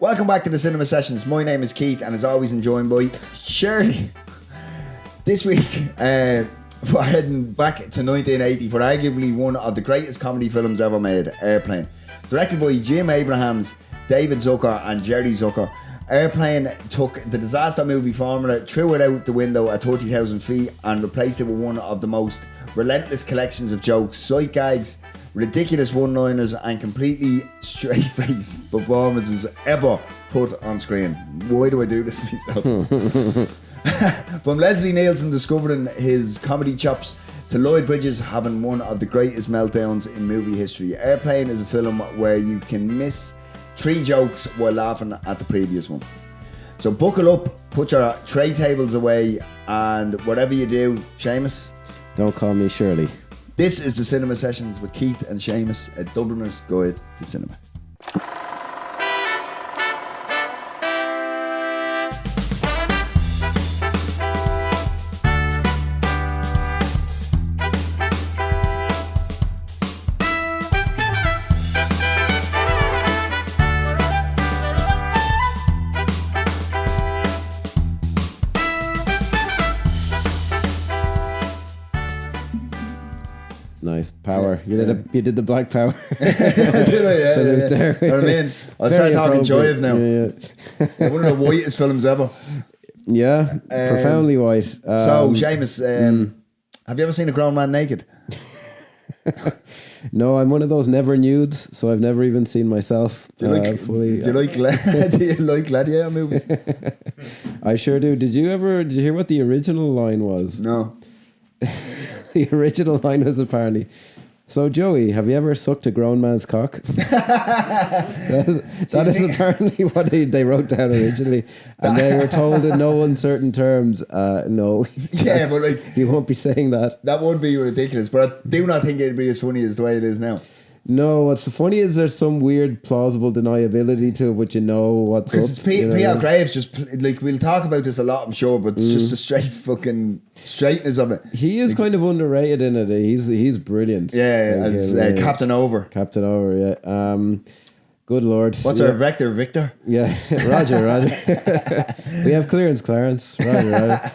Welcome back to the Cinema Sessions. My name is Keith, and as always, I'm joined by Shirley. This week, we're heading back to 1980 for arguably one of the greatest comedy films ever made, Airplane. Directed by Jim Abrahams, David Zucker, and Jerry Zucker. Airplane took the disaster movie formula, threw it out the window at 30,000 feet, and replaced it with one of the most relentless collections of jokes, sight gags, ridiculous one-liners, and completely straight-faced performances ever put on screen. Why do I do this to myself? From Leslie Nielsen discovering his comedy chops to Lloyd Bridges having one of the greatest meltdowns in movie history, Airplane is a film where you can miss 3 jokes while laughing at the previous one. So buckle up, put your tray tables away, and whatever you do, Seamus, don't call me Shirley. This is the Cinema Sessions with Keith and Seamus, a Dubliner's Guide to Cinema. Nice power. You did the black power. Did I? Yeah. Salute there. You know what I mean? I'll start talking Joyve now. Yeah. One of the whitest films ever. Yeah, profoundly white. So, Seamus, have you ever seen a grown man naked? No, I'm one of those never nudes, so I've never even seen myself fully. Do you like gladiator movies? I sure do. Did you hear what the original line was? No. The original line was apparently, "So Joey, have you ever sucked a grown man's cock?" that is apparently what they wrote down originally, and they were told in no uncertain terms, no. Yeah, but like you won't be saying that. That would be ridiculous, but I do not think it'd be as funny as the way it is now. No, what's funny is there's some weird plausible deniability to it, but you know what's up. Because it's P.R. Graves, just like we'll talk about this a lot, I'm sure, but it's just the straight fucking straightness of it. He is kind of underrated in it. He's brilliant. Yeah, as Captain Over. Captain Over, yeah. Good Lord. What's our vector, Victor? Yeah, Roger. We have clearance, Clarence. Roger.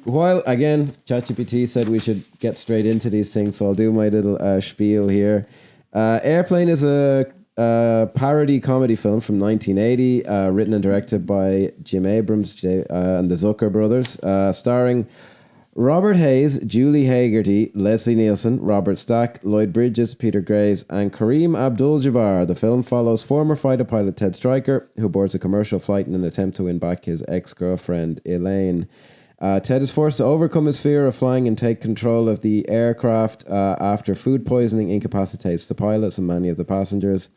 While, again, ChatGPT said we should get straight into these things, so I'll do my little spiel here. Airplane is a parody comedy film from 1980, written and directed by Jim Abrams and the Zucker brothers, starring Robert Hayes, Julie Haggerty, Leslie Nielsen, Robert Stack, Lloyd Bridges, Peter Graves, and Kareem Abdul-Jabbar. The film follows former fighter pilot Ted Stryker, who boards a commercial flight in an attempt to win back his ex-girlfriend, Elaine. Ted is forced to overcome his fear of flying and take control of the aircraft after food poisoning incapacitates the pilots and many of the passengers.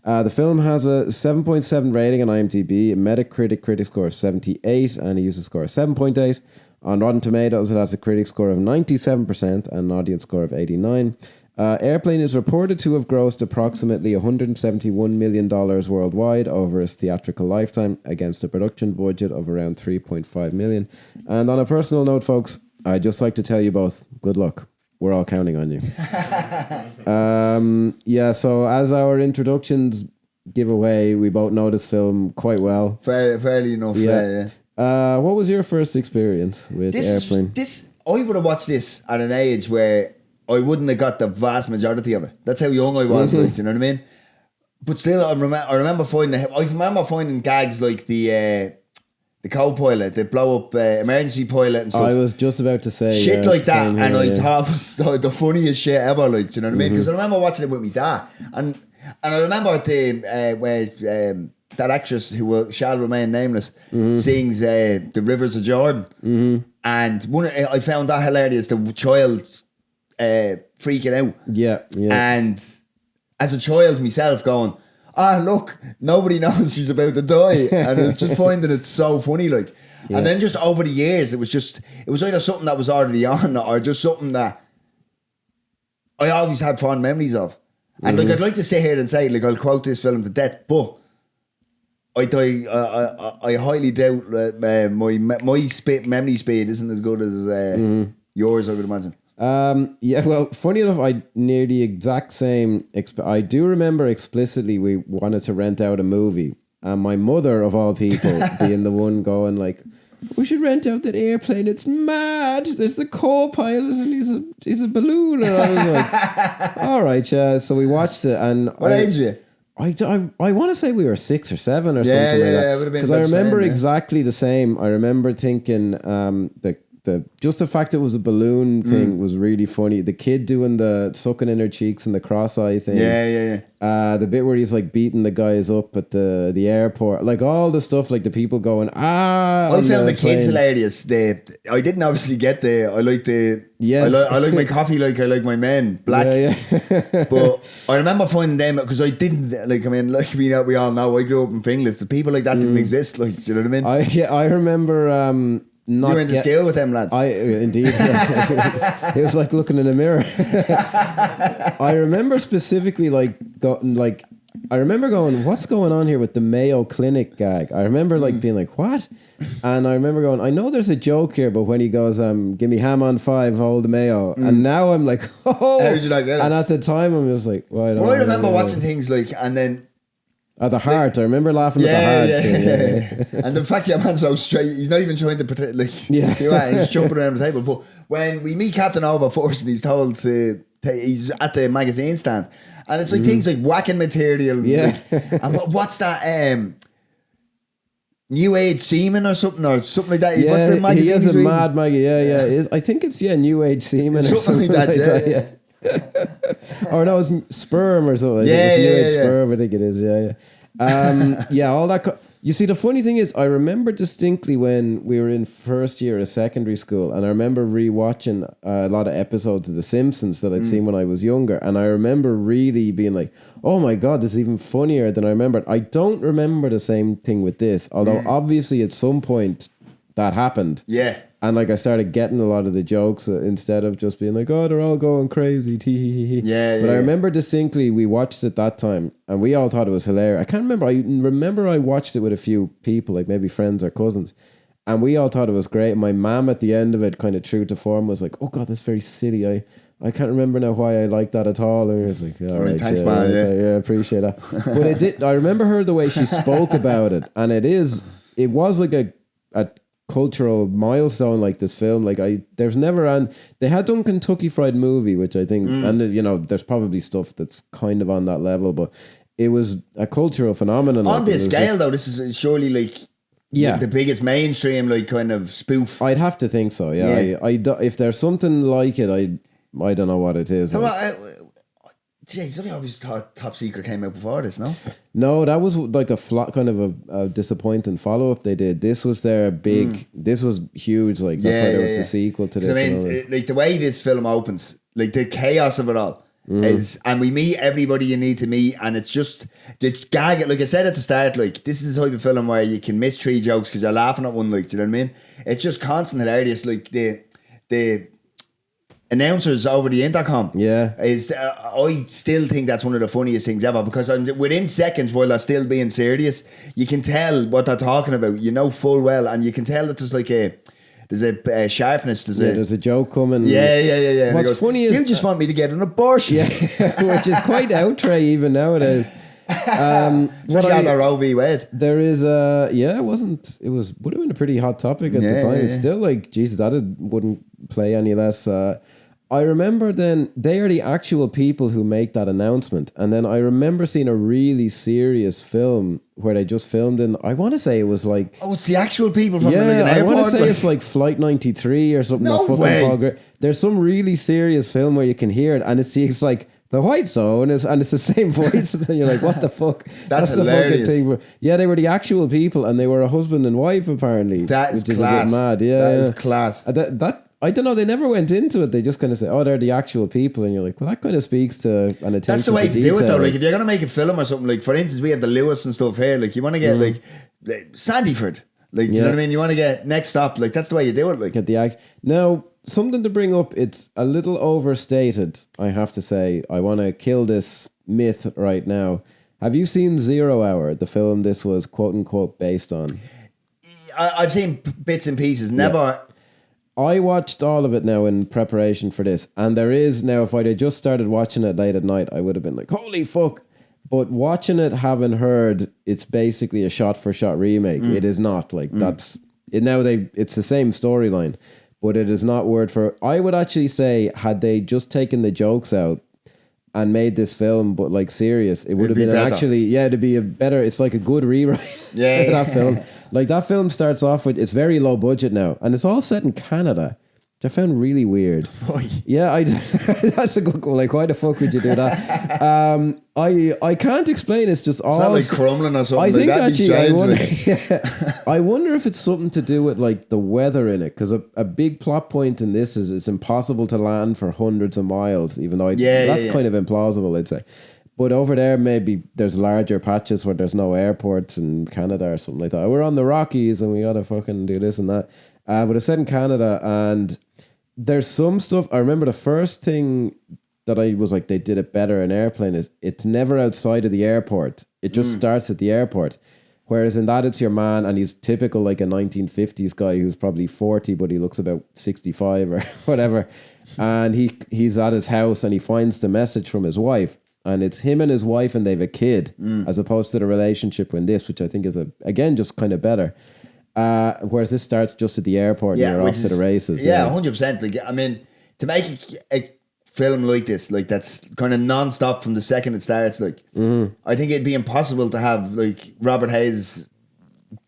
The film has a 7.7 rating on IMDb, a Metacritic critic score of 78, and a user score of 7.8. On Rotten Tomatoes, it has a critic score of 97% and an audience score of 89. Airplane is reported to have grossed approximately $171 million worldwide over its theatrical lifetime, against a production budget of around $3.5 million. And on a personal note, folks, I'd just like to tell you both, good luck. We're all counting on you. So as our introductions give away, we both know this film quite well. Fairly enough, yeah. What was your first experience with Airplane? I would have watched this at an age where I wouldn't have got the vast majority of it. That's how young I was, like, you know what I mean? But still, I remember finding gags like the co-pilot, the blow-up emergency pilot and stuff. I was just about to say shit like that, and I thought it was the funniest shit ever, like, you know what I mean? Because I remember watching it with my dad, and I remember that actress who shall remain nameless sings The Rivers of Jordan, and I found that hilarious. The child freaking out, yeah, and as a child myself going, look, nobody knows she's about to die, and I was just finding it so funny, like. Yeah. And then just over the years, it was either something that was already on or just something that I always had fond memories of. And like, I'd like to sit here and say, like, I'll quote this film to death, but I highly doubt that my memory speed isn't as good as yours, I would imagine. Well, funny enough, I near the exact same. I do remember explicitly we wanted to rent out a movie, and my mother of all people being the one going like, we should rent out that airplane. It's mad. There's the co-pilot and he's a balloon. And I was like, all right, yeah. So we watched it. And what age were you? I want to say we were 6 or 7 or something like that. Because I remember exactly the same. I remember thinking just the fact it was a balloon thing was really funny. The kid doing the sucking in her cheeks and the cross-eye thing. Yeah. The bit where he's like beating the guys up at the airport, like all the stuff, like the people going I found the kids hilarious. I didn't obviously get I like I like my coffee like I like my men black. Yeah. But I remember finding them because I didn't like. I mean, like we all know, I grew up in Finglas. The people like that didn't exist. Like, do you know what I mean? I remember. You went to scale with them lads. Indeed. It was like looking in a mirror. I remember specifically I remember going, what's going on here with the Mayo Clinic gag? I remember being like, what? And I remember going, I know there's a joke here, but when he goes, give me ham on 5, hold the Mayo. And now I'm like, oh. How did you not get it? And at the time I'm just like, well, I remember watching things and then at the heart, I remember laughing at the heart. Yeah. And the fact your man's so straight, he's not even trying to pretend he's jumping around the table. But when we meet Captain Over first and he's told he's at the magazine stand, and it's like things like whacking material. Yeah. And what's that? New Age Seaman or something like that. Yeah, what's the magazine he has a mad magazine. Yeah. I think it's New Age Seaman or something like that. Yeah. Or no, it's sperm or something. Sperm, I think it is. All that. You see, the funny thing is, I remember distinctly when we were in first year of secondary school, and I remember rewatching a lot of episodes of The Simpsons that I'd seen when I was younger, and I remember really being like, "Oh my god, this is even funnier than I remembered." I don't remember the same thing with this, although obviously at some point that happened. Yeah. And I started getting a lot of the jokes instead of just being like, oh, they're all going crazy. But I remember distinctly we watched it that time and we all thought it was hilarious. I can't remember. I remember I watched it with a few people, like maybe friends or cousins. And we all thought it was great. And my mum at the end of it, kind of true to form, was like, oh God, that's very silly. I can't remember now why I like that at all. And I was like, all right, thanks, man. I appreciate that. But I remember her the way she spoke about it. And it was like a cultural milestone, like this film. They had done Kentucky Fried Movie, which I think and there's probably stuff that's kind of on that level, but it was a cultural phenomenon on this scale though. This is surely the biggest mainstream kind of spoof. I'd have to think so. If there's something like it, I don't know what it is. Jeez, I always thought Top Secret came out before this, no? No, that was like a flat, kind of a disappointing follow-up they did. This was their big, this was huge, that's why there was a sequel to this. I mean, the way this film opens, the chaos of it all, is, and we meet everybody you need to meet, and it's just, the gag, like I said at the start, this is the type of film where you can miss 3 jokes because you're laughing at one, do you know what I mean? It's just constant hilarious, the announcers over the intercom is I still think that's one of the funniest things ever, because within seconds, while they're still being serious, you can tell what they're talking about, full well, and you can tell that there's a sharpness, there's a joke coming. Yeah. What's funny is you just want me to get an abortion, which is quite outre even nowadays. What on the Roe v. Wade? There is would have been a pretty hot topic at the time. It's still like, Jesus, that wouldn't play any less. I remember then they are the actual people who make that announcement, and then I remember seeing a really serious film where they just filmed in, I want to say it was like, it's the actual people from an airport. I want to say it's like Flight 93 or something. No way. There's some really serious film where you can hear it, and it's like the White Zone and it's the same voice, and you're like, what the fuck? That's hilarious. The fucking thing. Yeah, they were the actual people, and they were a husband and wife apparently. That is class. A bit mad. Yeah, that is class. That I don't know. They never went into it. They just kind of say, "Oh, they're the actual people," and you're like, "Well, that kind of speaks to an attention." That's the way to detail. do it, though. If you're gonna make a film or something, for instance, we have the Lewis and stuff here. You want to get Sandyford, do you know what I mean? You want to get Next Stop. That's the way you do it. Get the act. Now, something to bring up. It's a little overstated, I have to say. I want to kill this myth right now. Have you seen 0 Hour, the film this was quote unquote based on? I've seen bits and pieces. Never. Yeah. I watched all of it now in preparation for this, and there is now, if I'd have just started watching it late at night, I would have been like, holy fuck. But watching it, having heard, it's basically a shot-for-shot remake. It is not like that's it. Now it's the same storyline, but it is not word for. I would actually say, had they just taken the jokes out and made this film, but like serious, it would have been it'd be a better. It's like a good rewrite. That film. Like that film starts off with, it's very low budget now, and it's all set in Canada. I found really weird. Yeah, that's a good one. Like, why the fuck would you do that? I can't explain. It's just all. It's not like crumbling or something. I think like actually, I wonder if it's something to do with like the weather in it. Because a big plot point in this is it's impossible to land for hundreds of miles. Even though that's kind of implausible, I'd say. But over there, maybe there's larger patches where there's no airports in Canada or something like that. We're on the Rockies and we gotta fucking do this and that. But it's set in Canada, and there's some stuff. I remember the first thing that I was like, they did it better in Airplane is it's never outside of the airport. It just starts at the airport. Whereas in that, it's your man, and he's typical like a 1950s guy who's probably 40, but he looks about 65 or whatever. And he's at his house and he finds the message from his wife. And it's him and his wife, and they have a kid, as opposed to the relationship in this, which I think is again just kind of better. Whereas this starts just at the airport, and you're off to the races. 100%. Like, I mean, to make a film like this, like that's kind of non-stop from the second it starts, like I think it'd be impossible to have like Robert Hayes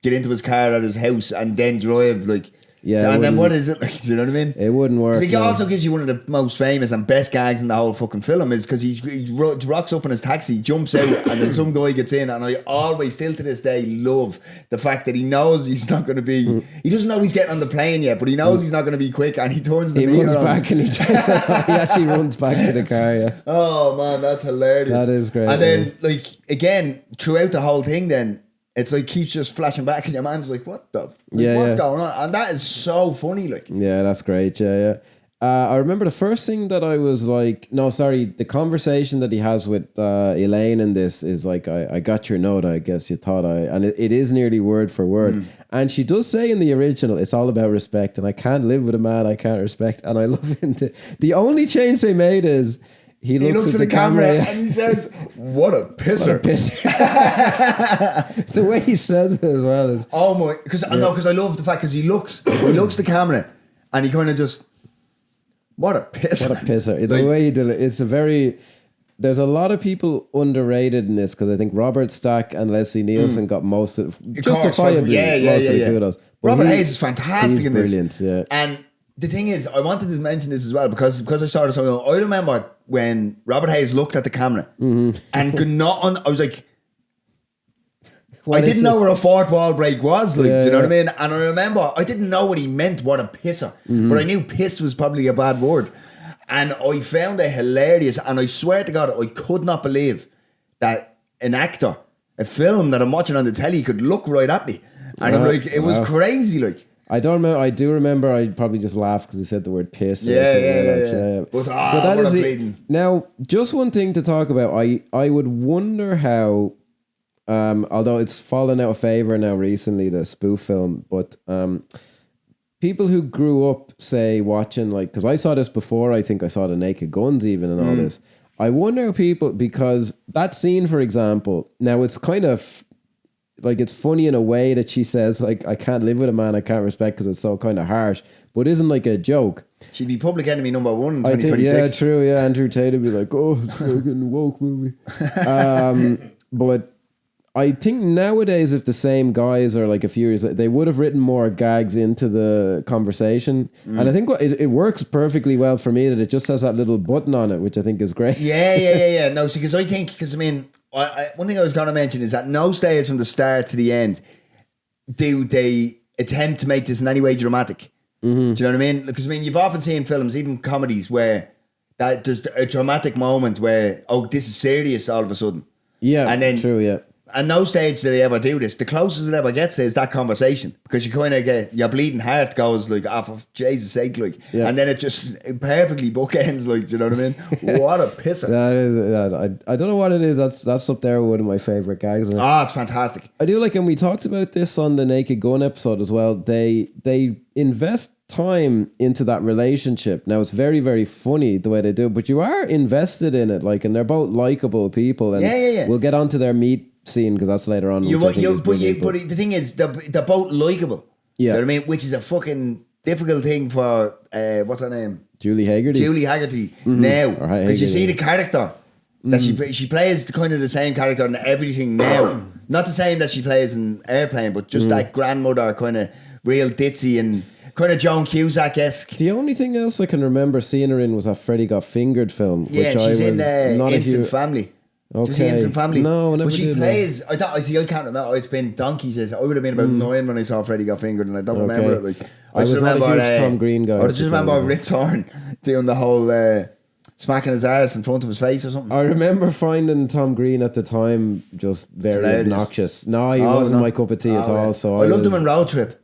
get into his car at his house and then drive like. Yeah, and then what is it like? Do you know what I mean? It wouldn't work. It also gives you one of the most famous and best gags in the whole fucking film is because he rocks up in his taxi, jumps out, and then some guy gets in. And I always, still to this day, love the fact that he knows he's not going to be. He doesn't know he's getting on the plane yet, but he knows he's not going to be quick, and he turns the mirror on. He runs back and he actually runs back to the car. Yeah. Oh man, that's hilarious. That is great. And then, like again, throughout the whole thing, then. It's like keeps just flashing back, and your man's like, "What the? What's going on?" And that is so funny. Like, yeah, that's great. Yeah. I remember the first thing that I was like, no, sorry, the conversation that he has with Elaine in this is like, I got your note. I guess you thought and it is nearly word for word. And she does say in the original, it's all about respect, and I can't live with a man I can't respect. And I love it. The only change they made is. He looks at the camera and he says, "What a pisser!" What a pisser. The way he says it as well is. Oh my! Because I love the fact because he looks at the camera and he kind of just, "What a pisser!" What a pisser! The way he did it, it's a very. There's a lot of people underrated in this because I think Robert Stack and Leslie Nielsen got most of justifiably most of the kudos. Robert Hayes is fantastic in this. Brilliant, yeah. And the thing is, I wanted to mention this as well because I saw this. I remember when Robert Hayes looked at the camera and could not. I was like, I didn't know where a fourth wall break was. Like, do you know what I mean? And I remember I didn't know what he meant. What a pisser! But I knew piss was probably a bad word, and I found it hilarious. And I swear to God, I could not believe that an actor, a film that I'm watching on the telly, could look right at me. And I'm like, it was crazy. Like. I don't remember. I do remember. I probably just laughed because he said the word piss. Yeah. But that is it. Now, just one thing to talk about. I would wonder how, although it's fallen out of favor now recently, the spoof film, but people who grew up, say, watching like, because I saw this before. I think I saw the Naked Guns even and all this. I wonder how people, because that scene, for example, now it's kind of. Like, it's funny in a way that she says, like, I can't live with a man I can't respect because it's so kind of harsh, but isn't like a joke. She'd be public enemy number one in 2026. Yeah, true, yeah. Andrew Tate would be like, oh, it's fucking woke movie. But I think nowadays, if the same guys are like a few years, they would have written more gags into the conversation. And I think it works perfectly well for me that it just has that little button on it, which I think is great. Yeah. No, see, because I mean, one thing I was going to mention is that no stage from the start to the end do they attempt to make this in any way dramatic. Do you know what I mean? Because I mean, you've often seen films, even comedies, where that there's a dramatic moment where, oh, this is serious all of a sudden. Yeah, and then true. Yeah. And no stage do they ever do this. The closest it ever gets is that conversation because you kind of get your bleeding heart goes like, oh, for Jesus' sake, like, and then it just perfectly bookends, like, do you know what I mean? What a pisser! That is, I don't know what it is. That's up there with one of my favorite gags. It's fantastic. I do like, and we talked about this on the Naked Gun episode as well. They invest time into that relationship. Now it's very, very funny the way they do it, but you are invested in it, like, and they're both likable people. And we'll get onto their meet scene because that's later on. But the thing is, they're both likable. Yeah, do you know what I mean? Which is a fucking difficult thing for what's her name? Julie Haggerty now, because you see the character that she plays kind of the same character in everything now. Not the same that she plays in Airplane, but just that grandmother kind of real ditzy and kind of Joan Cusack-esque. The only thing else I can remember seeing her in was that Freddie Got Fingered film. Yeah, which she's in Instant Family. Okay. Did you see Instant Family? No, I never But she did plays. I can't remember. It's been donkeys. I would have been about 9 when I saw Freddie Got Fingered, and I don't remember it. Like I just remember not a huge Tom Green guy. I just remember Rip Torn doing the whole smacking his arse in front of his face or something. I remember finding Tom Green at the time just very obnoxious. No, he wasn't my cup of tea at all. So I loved him in Road Trip.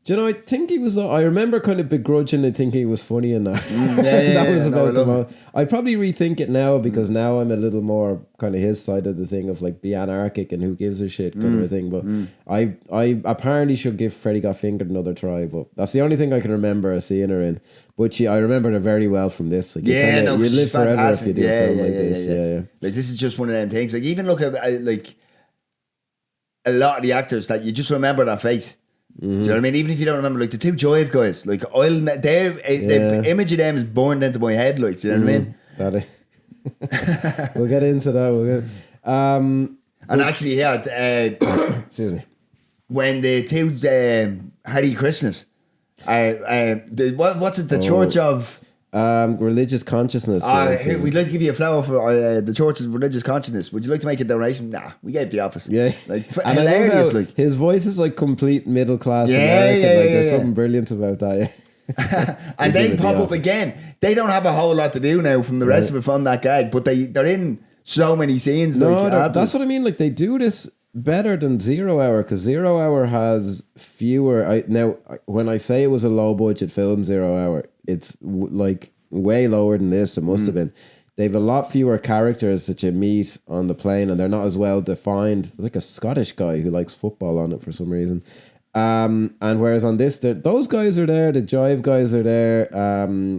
Do you know, I think he was, I remember kind of begrudgingly thinking he was funny in that. That was about the most. I'd probably rethink it now because now I'm a little more kind of his side of the thing of like be anarchic and who gives a shit kind of a thing. But I apparently should give Freddie Got Fingered another try, but that's the only thing I can remember seeing her in. But I remember her very well from this. Like, you live forever fantastic. If you do a film like this. Yeah. Like this is just one of them things. Like even look at like a lot of the actors that you just remember their face. Do you know what I mean? Even if you don't remember, like the two Jive guys, like the image of them is burned into my head. Like, do you know what I mean? We'll get into that. And actually, when the two Harry Christmas, what's it? The Church of Religious Consciousness. We'd like to give you a flower for the Church of Religious Consciousness. Would you like to make a donation? Nah, we gave the office. Yeah, like and hilarious. Like his voice is like complete middle class American. There's something brilliant about that. And they pop up again. They don't have a whole lot to do now from the rest of it from that gag, but they're in so many scenes. That's what I mean. Like they do this better than 0 Hour because 0 Hour has fewer. Now, when I say it was a low budget film, 0 Hour, it's like way lower than this. It must have been. They've a lot fewer characters that you meet on the plane, and they're not as well defined. There's like a Scottish guy who likes football on it for some reason. And whereas on this, those guys are there. The Jive guys are there.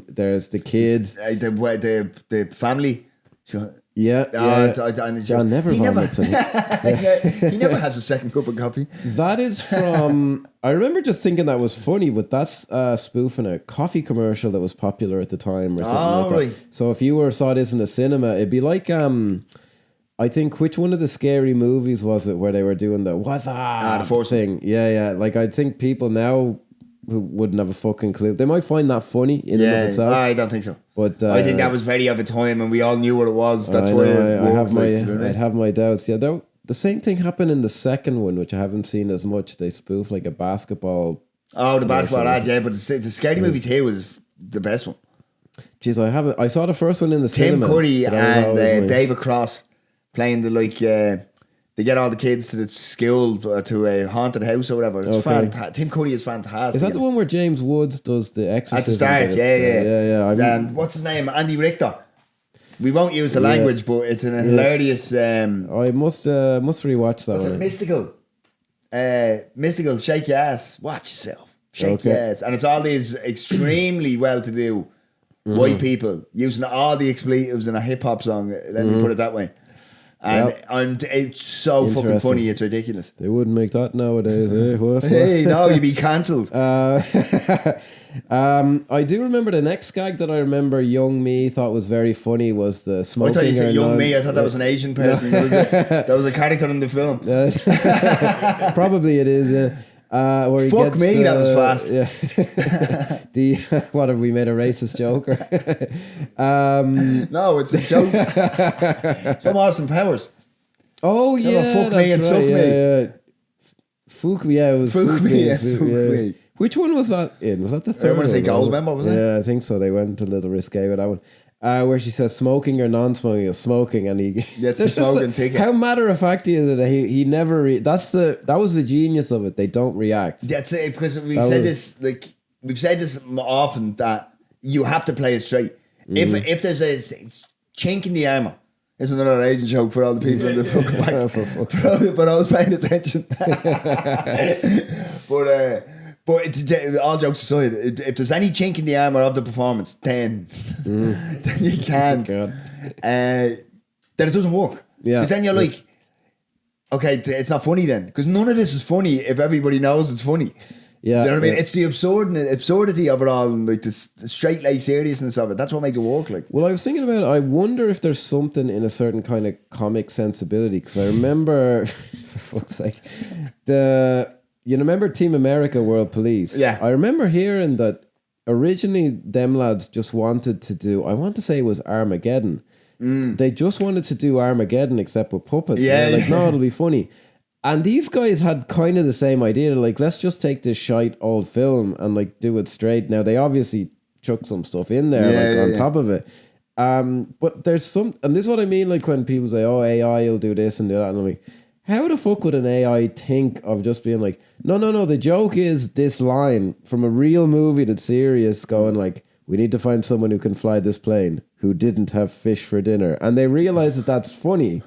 There's the kids, the family. Yeah. John never vomits. He never has a second cup of coffee. That is from. I remember just thinking that was funny, but that's spoofing a coffee commercial that was popular at the time or something like that. So if you saw this in the cinema, it'd be like I think which one of the Scary Movies was it where they were doing the what's that the fourth thing? Yeah. Like I think people now who wouldn't have a fucking clue. They might find that funny in and of itself. I don't think so. But I think that was very of a time, and we all knew what it was. That's why I'd have my doubts. Yeah, the same thing happened in the second one, which I haven't seen as much. They spoof like a basketball. Oh, the basketball ad, yeah. But the Scary Movie 2 was the best one. Jeez, I saw the first one in the cinema. Tim Curry and David Cross playing the they get all the kids to the school to a haunted house or whatever. It's fantastic. Tim Curry is fantastic. Is that the one where James Woods does the exorcism? At the start, yeah. And what's his name? Andy Richter. We won't use the language, but it's an hilarious. I must rewatch that. What's it? Mystical. Shake your ass. Watch yourself. Shake your ass. And it's all these extremely well-to-do white people using all the expletives in a hip hop song. Let me put it that way. And it's so fucking funny, it's ridiculous. They wouldn't make that nowadays, eh? What? Hey, no, you'd be cancelled. I do remember the next gag that I remember young me thought was very funny was the smoking. I thought you said young me, I thought that was an Asian person. That was a character in the film. Probably it is, yeah. Where fuck me, that was fast. Yeah. What have we made a racist joke? No, it's a joke. From Austin Powers. Oh yeah, fuck me and suck me. Yeah. Fuck me, it was fuck me and suck me. Which one was that in? Was that the third? I want to say Goldmember, was it? Yeah, I think so. They went a little risque with that one. Where she says smoking or non-smoking, or smoking, and he gets the smoking ticket. How matter of fact he is that he never. That was the genius of it. They don't react. That's it, because we've said this often that you have to play it straight. If there's a chink in the armor, it's another Asian joke for all the people in the fucking back. But I was paying attention. But all jokes aside, if there's any chink in the armor of the performance, then then you can't. Then it doesn't work. Yeah. Because then you're like, okay, it's not funny then. Because none of this is funny if everybody knows it's funny. Yeah. Do you know what I mean? It's the absurdity of it all, and like the straight laced seriousness of it. That's what makes it work. Like, well, I was thinking about, I wonder if there's something in a certain kind of comic sensibility, because I remember, for fuck's sake, you remember Team America World Police? Yeah. I remember hearing that originally them lads just wanted to do, I want to say it was Armageddon. They just wanted to do Armageddon except with puppets. Yeah. Like, no, it'll be funny. And these guys had kind of the same idea. Like, let's just take this shite old film and like do it straight. Now, they obviously chuck some stuff in there on top of it. But there's some, and this is what I mean, like when people say, oh, AI will do this and do that. And I'm like, how the fuck would an AI think of just being like, no, the joke is this line from a real movie that's serious going like, we need to find someone who can fly this plane who didn't have fish for dinner. And they realize that that's funny.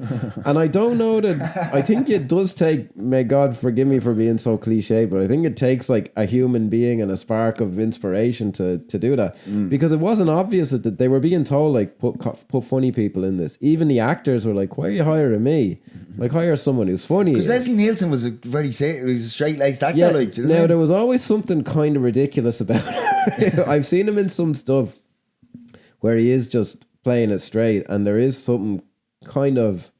And I don't know that, I think it does take, may God forgive me for being so cliche, but I think it takes like a human being and a spark of inspiration to do that. Because it wasn't obvious that they were being told like, put funny people in this. Even the actors were like, why are you hiring me? Like, hire someone who's funny. because Leslie Nielsen was a very straight laced actor. Yeah, like, do you know what I now mean? there was always something kind of ridiculous about it. I've seen him in some stuff where he is just playing it straight, and there is something kind of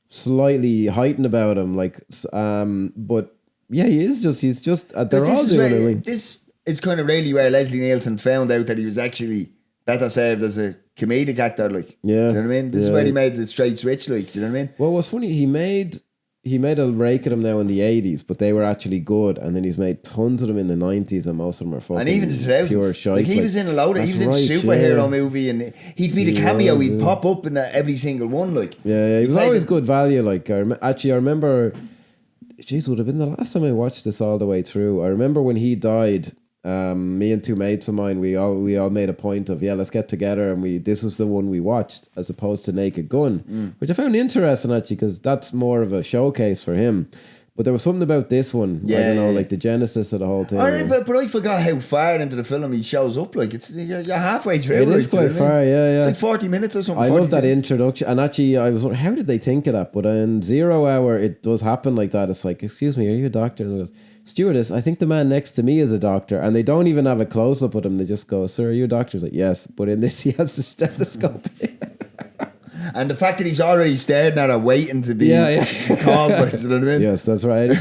slightly heightened about him. Like, but yeah, he's just they're all doing it. Like, this is kind of really where Leslie Nielsen found out that he was actually better served as a comedic actor. Like, Yeah. do you know what I mean? This is where he made the straight switch. Like, do you know what I mean? well, what's funny, he made a rake of them now in the 80s, but they were actually good, and then he's made tons of them in the 90s, and most of them are fucking And even the pure 2000s. shite. Like, he was in a load of, he was in a superhero movie, and he'd be the cameo, he'd pop up in every single one. Like, Yeah, he was played always the- good value. Like, I remember, geez, would have been the last time I watched this all the way through. I remember when he died. Me and two mates of mine, we all made a point of, let's get together, and this was the one we watched as opposed to Naked Gun, which I found interesting actually, because that's more of a showcase for him. But there was something about this one, I don't know, like the genesis of the whole thing. All right, but I forgot how far into the film he shows up. Like, you're halfway through. It is like, do you quite know what I far, mean? yeah. It's like 40 minutes or something. I love that 42. introduction, and actually I was wondering, how did they think of that? But in 0 Hour it does happen like that. It's like, excuse me, are you a doctor? And he goes, stewardess, I think the man next to me is a doctor. And they don't even have a close-up with him. They just go, sir, are you a doctor? He's like, yes. But in this, he has the stethoscope. And the fact that he's already staring at her waiting to be called, like, you know what I mean? Yes, that's right.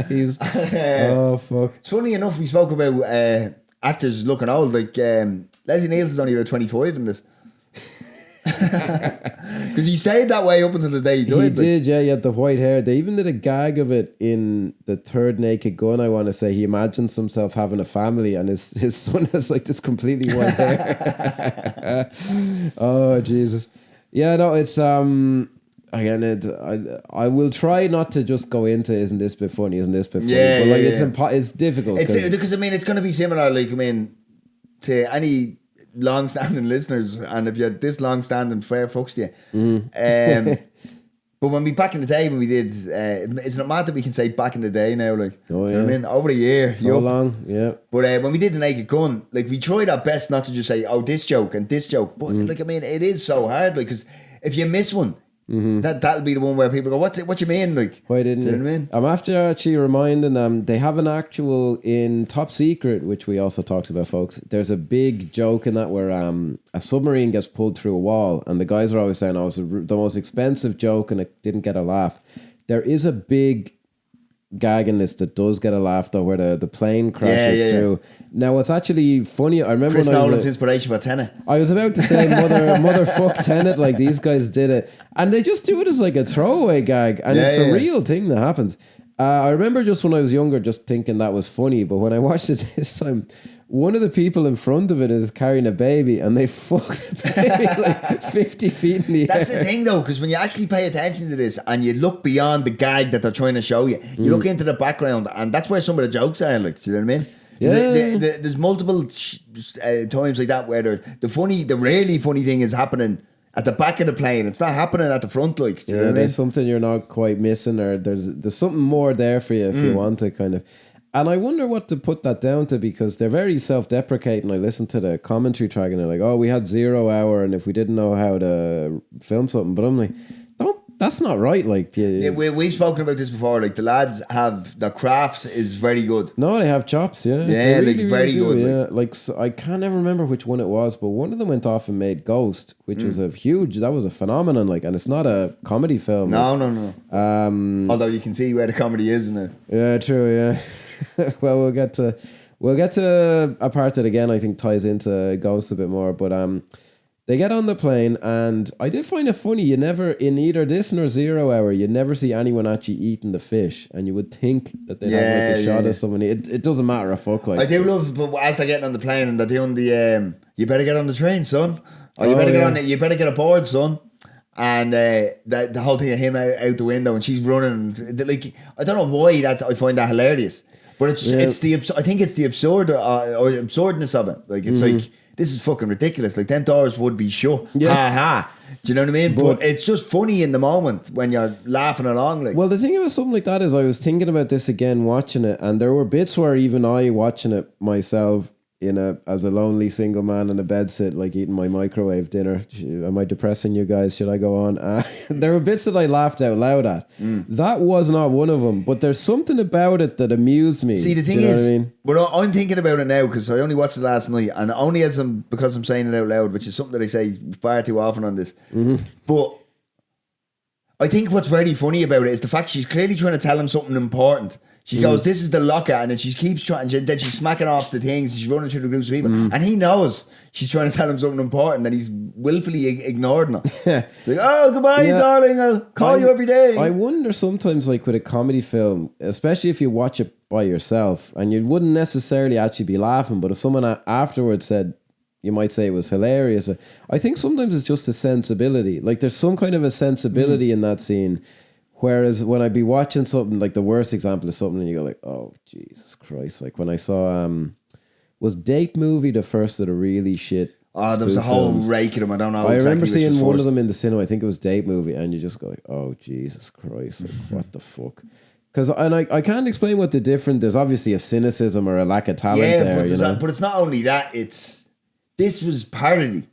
He's, oh, fuck. It's funny enough, we spoke about actors looking old. Like, Leslie Nielsen's only about 25 in this. Because he stayed that way up until the day he died. He like. did, yeah. He had the white hair. They even did a gag of it in the third Naked Gun, I want to say. He imagines himself having a family, and his son has like this completely white hair. Oh, Jesus. Yeah, no, it's again, I will try not to just go into isn't this bit funny, isn't this bit funny, but like it's difficult. Because I mean, it's going to be similar. Like, I mean, to any long-standing listeners, and if you're this long-standing, fair fucks to you. But when we back in the day when we did, it's not mad that we can say back in the day now. Like, you know what I mean, over a year, so long, yeah. But when we did the Naked Gun, like, we tried our best not to just say, oh, this joke and this joke. But like, I mean, it is so hard, like, because if you miss one, that'll be the one where people go, what you mean? Like, why didn't you? Know what I mean? I'm after actually reminding them, they have an actual in Top Secret, which we also talked about, folks. There's a big joke in that where a submarine gets pulled through a wall, and the guys are always saying, oh, it's the most expensive joke, and it didn't get a laugh. There is a big gag in this that does get a laugh though, where the plane crashes through. Now, what's actually funny, I remember Chris Nolan's inspiration for Tenet. I was about to say motherfuck Tenet, like these guys did it, and they just do it as like a throwaway gag, and it's a real thing that happens. I remember just when I was younger just thinking that was funny, but when I watched it this time, one of the people in front of it is carrying a baby, and they fuck the baby like 50 feet in the That's air. the thing though, because when you actually pay attention to this and you look beyond the gag that they're trying to show you, you look into the background, and that's where some of the jokes are. Like, do you know what I mean? There's multiple times like that where the really funny thing is happening at the back of the plane. It's not happening at the front. Like, do you know what I mean? There's something you're not quite missing, or there's something more there for you if you want to kind of. And I wonder what to put that down to, because they're very self-deprecating. I listened to the commentary track and they're like, oh, we had 0 hour, and if we didn't know how to film something, but I'm like, that's not right. Like, we've spoken about this before. Like, the lads have the craft is very good. No, they have chops. Yeah, yeah, really, like very good. Yeah, like so I can't ever remember which one it was, but one of them went off and made Ghost, which was that was a phenomenon. Like, and it's not a comedy film. No, no. Although you can see where the comedy is in it. Yeah, true. Yeah. Well, we'll get to a part that again I think ties into Ghost a bit more, but they get on the plane, and I did find it funny. You never, in either this nor 0 hour, you never see anyone actually eating the fish, and you would think that they'd have like a shot of someone. It doesn't matter a fuck. Like, I do love, but as they're getting on the plane and they're doing the, you better get on the train, son. Or you better get on it. You better get aboard, son. And the whole thing of him out the window, and she's running. Like, I don't know why I find that hilarious, but it's the I think it's the absurd or absurdness of it. Like, it's like, this is fucking ridiculous. Like, them doors would be shut. Yeah. Ha ha. Do you know what I mean? But it's just funny in the moment when you're laughing along. Like, well, the thing about something like that is I was thinking about this again watching it, and there were bits where even I watching it myself as a lonely single man in a bedsit, like eating my microwave dinner. Am I depressing you guys? Should I go on? There were bits that I laughed out loud at. That was not one of them, but there's something about it that amused me. See, the thing is, well, I'm thinking about it now because I only watched it last night, and only because I'm saying it out loud, which is something that I say far too often on this. But I think what's very funny about it is the fact she's clearly trying to tell him something important. She goes, this is the locker, and then she keeps trying, and then she's smacking off the things, and she's running through the groups of people, and he knows she's trying to tell him something important, and he's willfully ignoring her. It's like, oh, goodbye, darling, I'll call you every day. I wonder sometimes, like with a comedy film, especially if you watch it by yourself, and you wouldn't necessarily actually be laughing, but if someone afterwards said, you might say it was hilarious, I think sometimes it's just a sensibility. Like, there's some kind of a sensibility in that scene. Whereas when I'd be watching something, like the worst example is something and you go like, oh, Jesus Christ. Like when I saw, was Date Movie the first of the really shit there was a whole rake of them. I don't know. I remember seeing one of them in the cinema. I think it was Date Movie. And you just go like, oh, Jesus Christ. Like, what the fuck? Because I can't explain what the difference, there's obviously a cynicism or a lack of talent there. But it's not only that, this was parody.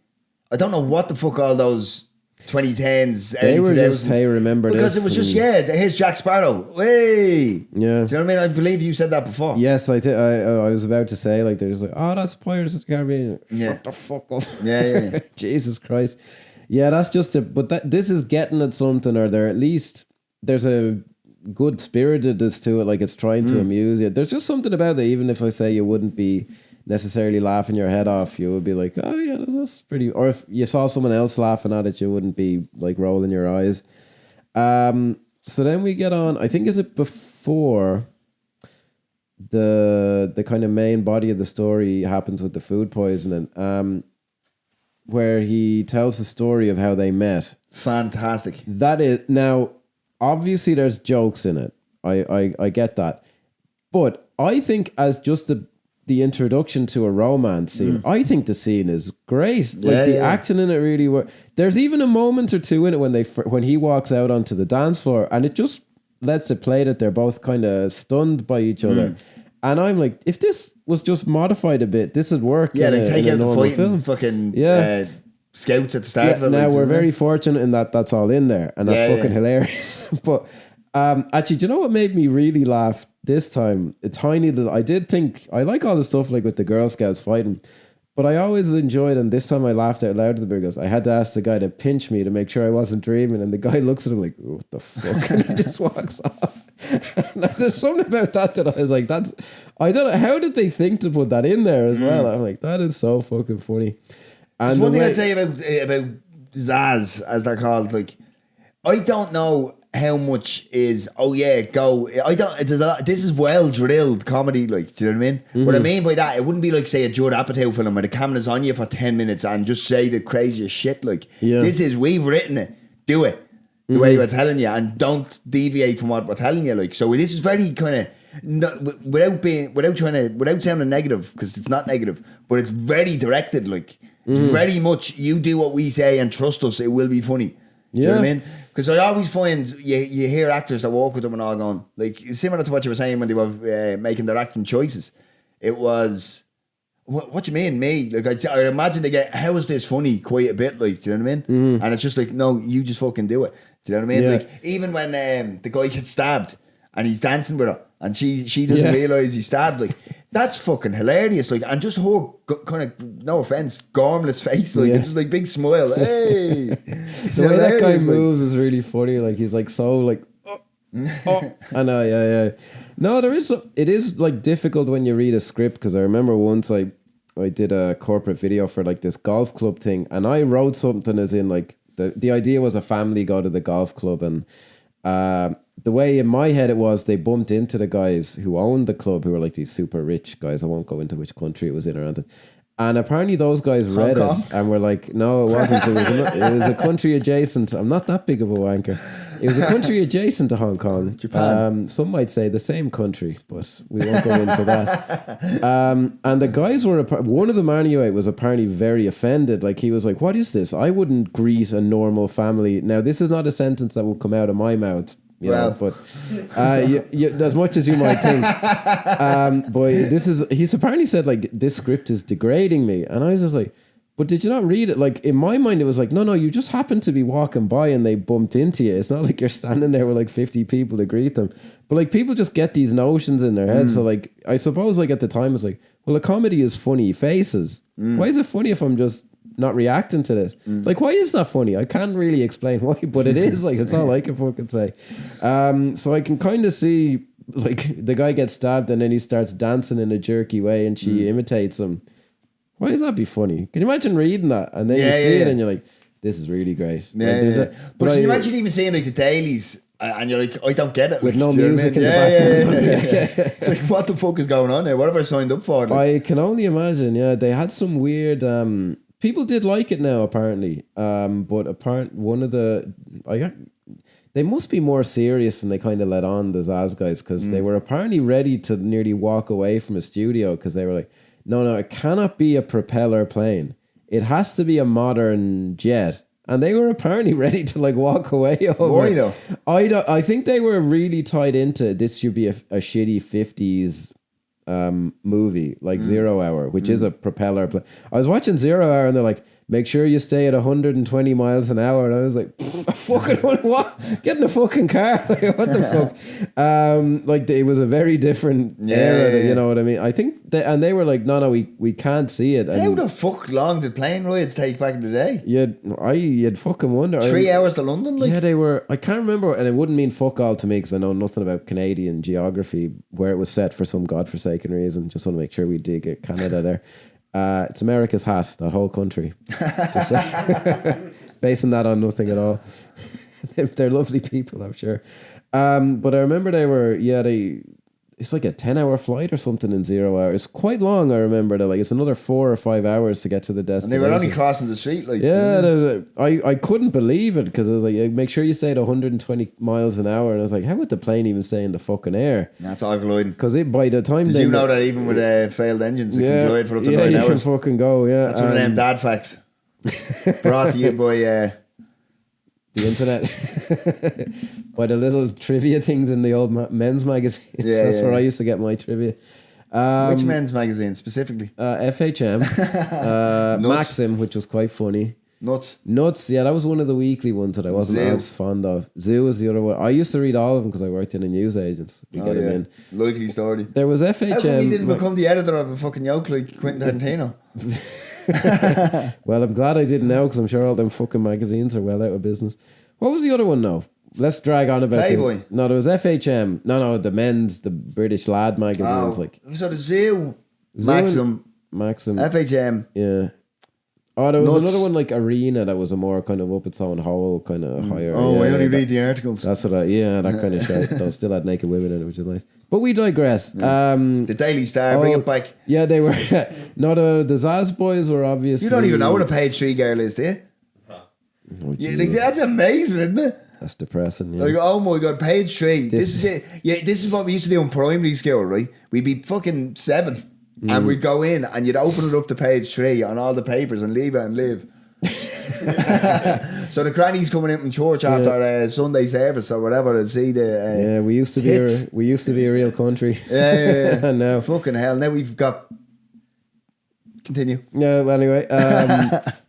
I don't know what the fuck all those 2010s, they were 2000s. Just, hey, remember because this? Because it was just, here's Jack Sparrow. Hey! Yeah. Do you know what I mean? I believe you said that before. Yes, I was about to say, like, they're just like, oh, that's Pirates of the Caribbean. Yeah. What the fuck up? Yeah. Jesus Christ. Yeah, that's just but this is getting at something, or there's a good spiritedness to it, like it's trying to amuse you. There's just something about it, even if I say you wouldn't be necessarily laughing your head off, you would be like, oh yeah, that's pretty, or if you saw someone else laughing at it, you wouldn't be like rolling your eyes. So then we get on, I think, is it before the kind of main body of the story happens with the food poisoning, where he tells the story of how they met. Fantastic. That is, now obviously there's jokes in it, I get that, but I think as just the introduction to a romance scene, I think the scene is great. Like the acting in it really works. There's even a moment or two in it when he walks out onto the dance floor, and it just lets it play that they're both kind of stunned by each other. And I'm like, if this was just modified a bit, this would work. Yeah, they take out the fighting fucking scouts at the start of it. Now we're very fortunate in that that's all in there, and that's fucking hilarious. But actually, do you know what made me really laugh this time? A tiny little, I did think, I like all the stuff like with the Girl Scouts fighting, but I always enjoyed, and this time I laughed out loud to the because I had to ask the guy to pinch me to make sure I wasn't dreaming, and the guy looks at him like, oh, what the fuck? And he just walks off. There's something about that I was like, I don't know, how did they think to put that in there as well? I'm like, that is so fucking funny. And one thing I'd say about Zaz, as they're called, like, I don't know how much is, go. I don't. This is well drilled comedy, like, do you know what I mean? What I mean by that, it wouldn't be like, say, a Judd Apatow film where the camera's on you for 10 minutes and just say the craziest shit. Like, this is, we've written it, do it the way we're telling you, and don't deviate from what we're telling you. Like, so this is very kind of without sounding negative, because it's not negative, but it's very directed. Like, very much, you do what we say and trust us, it will be funny. Do you know what I Yeah. mean? Because I always find you hear actors that walk with them and all going, like, similar to what you were saying when they were making their acting choices. It was, what do you mean, me? Like, I imagine they get, how is this funny? Quite a bit, like, do you know what I mean? Mm-hmm. And it's just like, no, you just fucking do it. Do you know what I mean? Yeah. Like, even when the guy gets stabbed and he's dancing with her and she doesn't realise he's stabbed, like, that's fucking hilarious. Like, and just her kind of, no offense, gormless face, like, it's just like big smile. Hey, The way that guy moves is really funny. Like he's like so like. Oh, I know, yeah. No, it is like difficult when you read a script, because I remember once I did a corporate video for like this golf club thing, and I wrote something as in like the idea was a family go to the golf club, and the way in my head it was they bumped into the guys who owned the club, who were like these super rich guys. I won't go into which country it was in or anything. And apparently those guys read it and were like, no, it wasn't. It was a country adjacent. I'm not that big of a wanker. It was a country adjacent to Hong Kong. Japan. Some might say the same country, but we won't go into that. And the guys were, one of them anyway, was apparently very offended. Like he was like, what is this? I wouldn't greet a normal family. Now, this is not a sentence that will come out of my mouth. You know, but as much as you might think, boy, he's apparently said like this script is degrading me, and I was just like, but did you not read it? Like in my mind, it was like, no, you just happened to be walking by and they bumped into you. It's not like you're standing there with like 50 people to greet them. But like people just get these notions in their head. So like I suppose like at the time it's like, well, a comedy is funny faces. Why is it funny if I'm just not reacting to this? Like, why is that funny? I can't really explain why, but it is. Like, it's all I can fucking say. So I can kind of see like the guy gets stabbed and then he starts dancing in a jerky way and she imitates him. Why does that be funny? Can you imagine reading that and then you see it and you're like, this is really great. But can you imagine even seeing like the dailies and you're like, I don't get it. With like, no music in the background. It's like, what the fuck is going on here? What have I signed up for? Like, I can only imagine, they had some weird... people did like it now, apparently. But one of they must be more serious than they kind of let on, the Zaz guys, because they were apparently ready to nearly walk away from a studio because they were like, no, it cannot be a propeller plane. It has to be a modern jet. And they were apparently ready to like walk away over. Why though? I think they were really tied into this should be a shitty 50s movie like 0 Hour, which is a propeller plane. I was watching 0 Hour and they're like, make sure you stay at 120 miles an hour, and I was like, fucking what? Get in the fucking car. Like, what the fuck? Like it was a very different era. You know what I mean? I think they were like, no, we can't see it. And how the fuck long did plane rides take back in the day? You'd fucking wonder. 3 hours to London, like? Yeah, they were. I can't remember, and it wouldn't mean fuck all to me because I know nothing about Canadian geography, where it was set for some godforsaken reason. Just want to make sure we dig it, Canada there. It's America's hat, that whole country. Just basing that on nothing at all. They're lovely people, I'm sure. But I remember it's like a 10-hour flight or something in 0 Hour. It's quite long, I remember. That like it's another 4 or 5 hours to get to the destination. And they were only crossing the street, like. Yeah, I couldn't believe it because I was like, make sure you stay at 120 miles an hour, and I was like, how would the plane even stay in the fucking air? That's all gliding. Because by the time you know that even with failed engines, it can glide for up to 9 hours. Yeah, you can fucking go. Yeah, that's one of them dad facts. Brought to you by the internet, by the little trivia things in the old men's magazines. That's where I used to get my trivia. Which men's magazine specifically? FHM, Maxim, which was quite funny. Nuts, yeah, that was one of the weekly ones that I wasn't as fond of. Zoo was the other one. I used to read all of them because I worked in a newsagents. We get them in. Likely story. There was FHM. How come he didn't become the editor of a fucking yoke like Quentin Tarantino? Well, I'm glad I didn't know because I'm sure all them fucking magazines are well out of business. What was the other one now? Let's drag on about Playboy. No, there was FHM. No, the British lad magazines. Like so the Zoo, Maxim, FHM. Yeah. Oh, there was another one like Arena that was a more kind of up its own hole, kind of higher. Oh, I only read the articles. That's what that kind of shit. Though still had naked women in it, which is nice. But we digress. The Daily Star, bring it back. Yeah, they were. No, the Zaz boys were obviously. You don't even know what a page 3 girl is, do you? Oh, like, that's amazing, isn't it? That's depressing. Yeah. Like, oh my god, page 3. This is it. Yeah, this is what we used to do in primary school, right? We'd be fucking 7. And we'd go in and you'd open it up to page 3 on all the papers and leave it and live. So the granny's coming in from church after Sunday service or whatever and see the we used to be a real country. Yeah. And now fucking hell. Now we've got. Continue. Yeah. Well, anyway,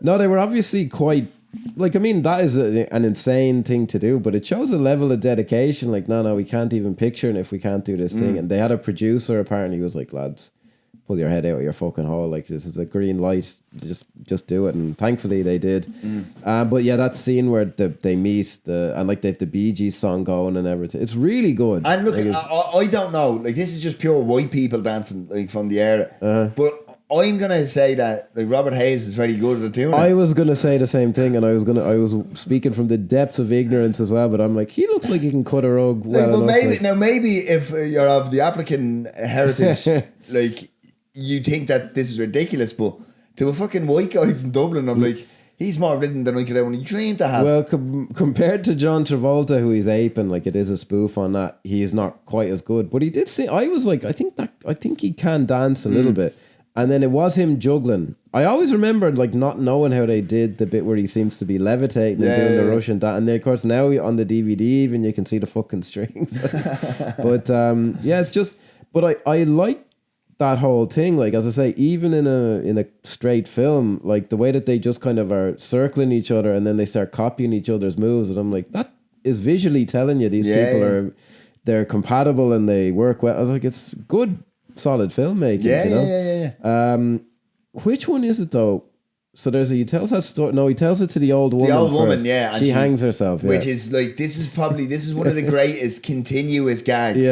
no, they were obviously quite. Like, I mean, that is an insane thing to do, but it shows a level of dedication. Like, no, we can't even picture it if we can't do this thing. And they had a producer apparently who was like, lads, pull your head out of your fucking hole. Like, this is a green light. Just do it. And thankfully they did. But yeah, that scene where they meet and like they have the Bee Gees song going and everything. It's really good. And look, like I don't know. Like, this is just pure white people dancing like from the era. But I'm gonna say that like Robert Hayes is very good at doing it. I was gonna say the same thing, and I was speaking from the depths of ignorance as well. But I'm like, he looks like he can cut a rug well enough. Maybe if you're of the African heritage, like you think that this is ridiculous, but to a fucking white guy from Dublin, I'm like, he's more written than I could ever dream to have. Well, compared to John Travolta, who he's aping, like it is a spoof on that. He's not quite as good, but he did sing. I was like, I think he can dance a little bit. And then it was him juggling. I always remembered like not knowing how they did the bit where he seems to be levitating and doing the Russian dance. And then of course now on the DVD even you can see the fucking strings. But it's just. But I like that whole thing. Like as I say, even in a straight film, like the way that they just kind of are circling each other and then they start copying each other's moves, and I'm like, that is visually telling you these people they're compatible and they work well. I was like, it's good. Solid filmmaking, you know. Yeah. Which one is it though? So he tells that story. No, he tells it to the old woman. The old woman, first. yeah. She hangs herself, which is like this is one of the greatest continuous gags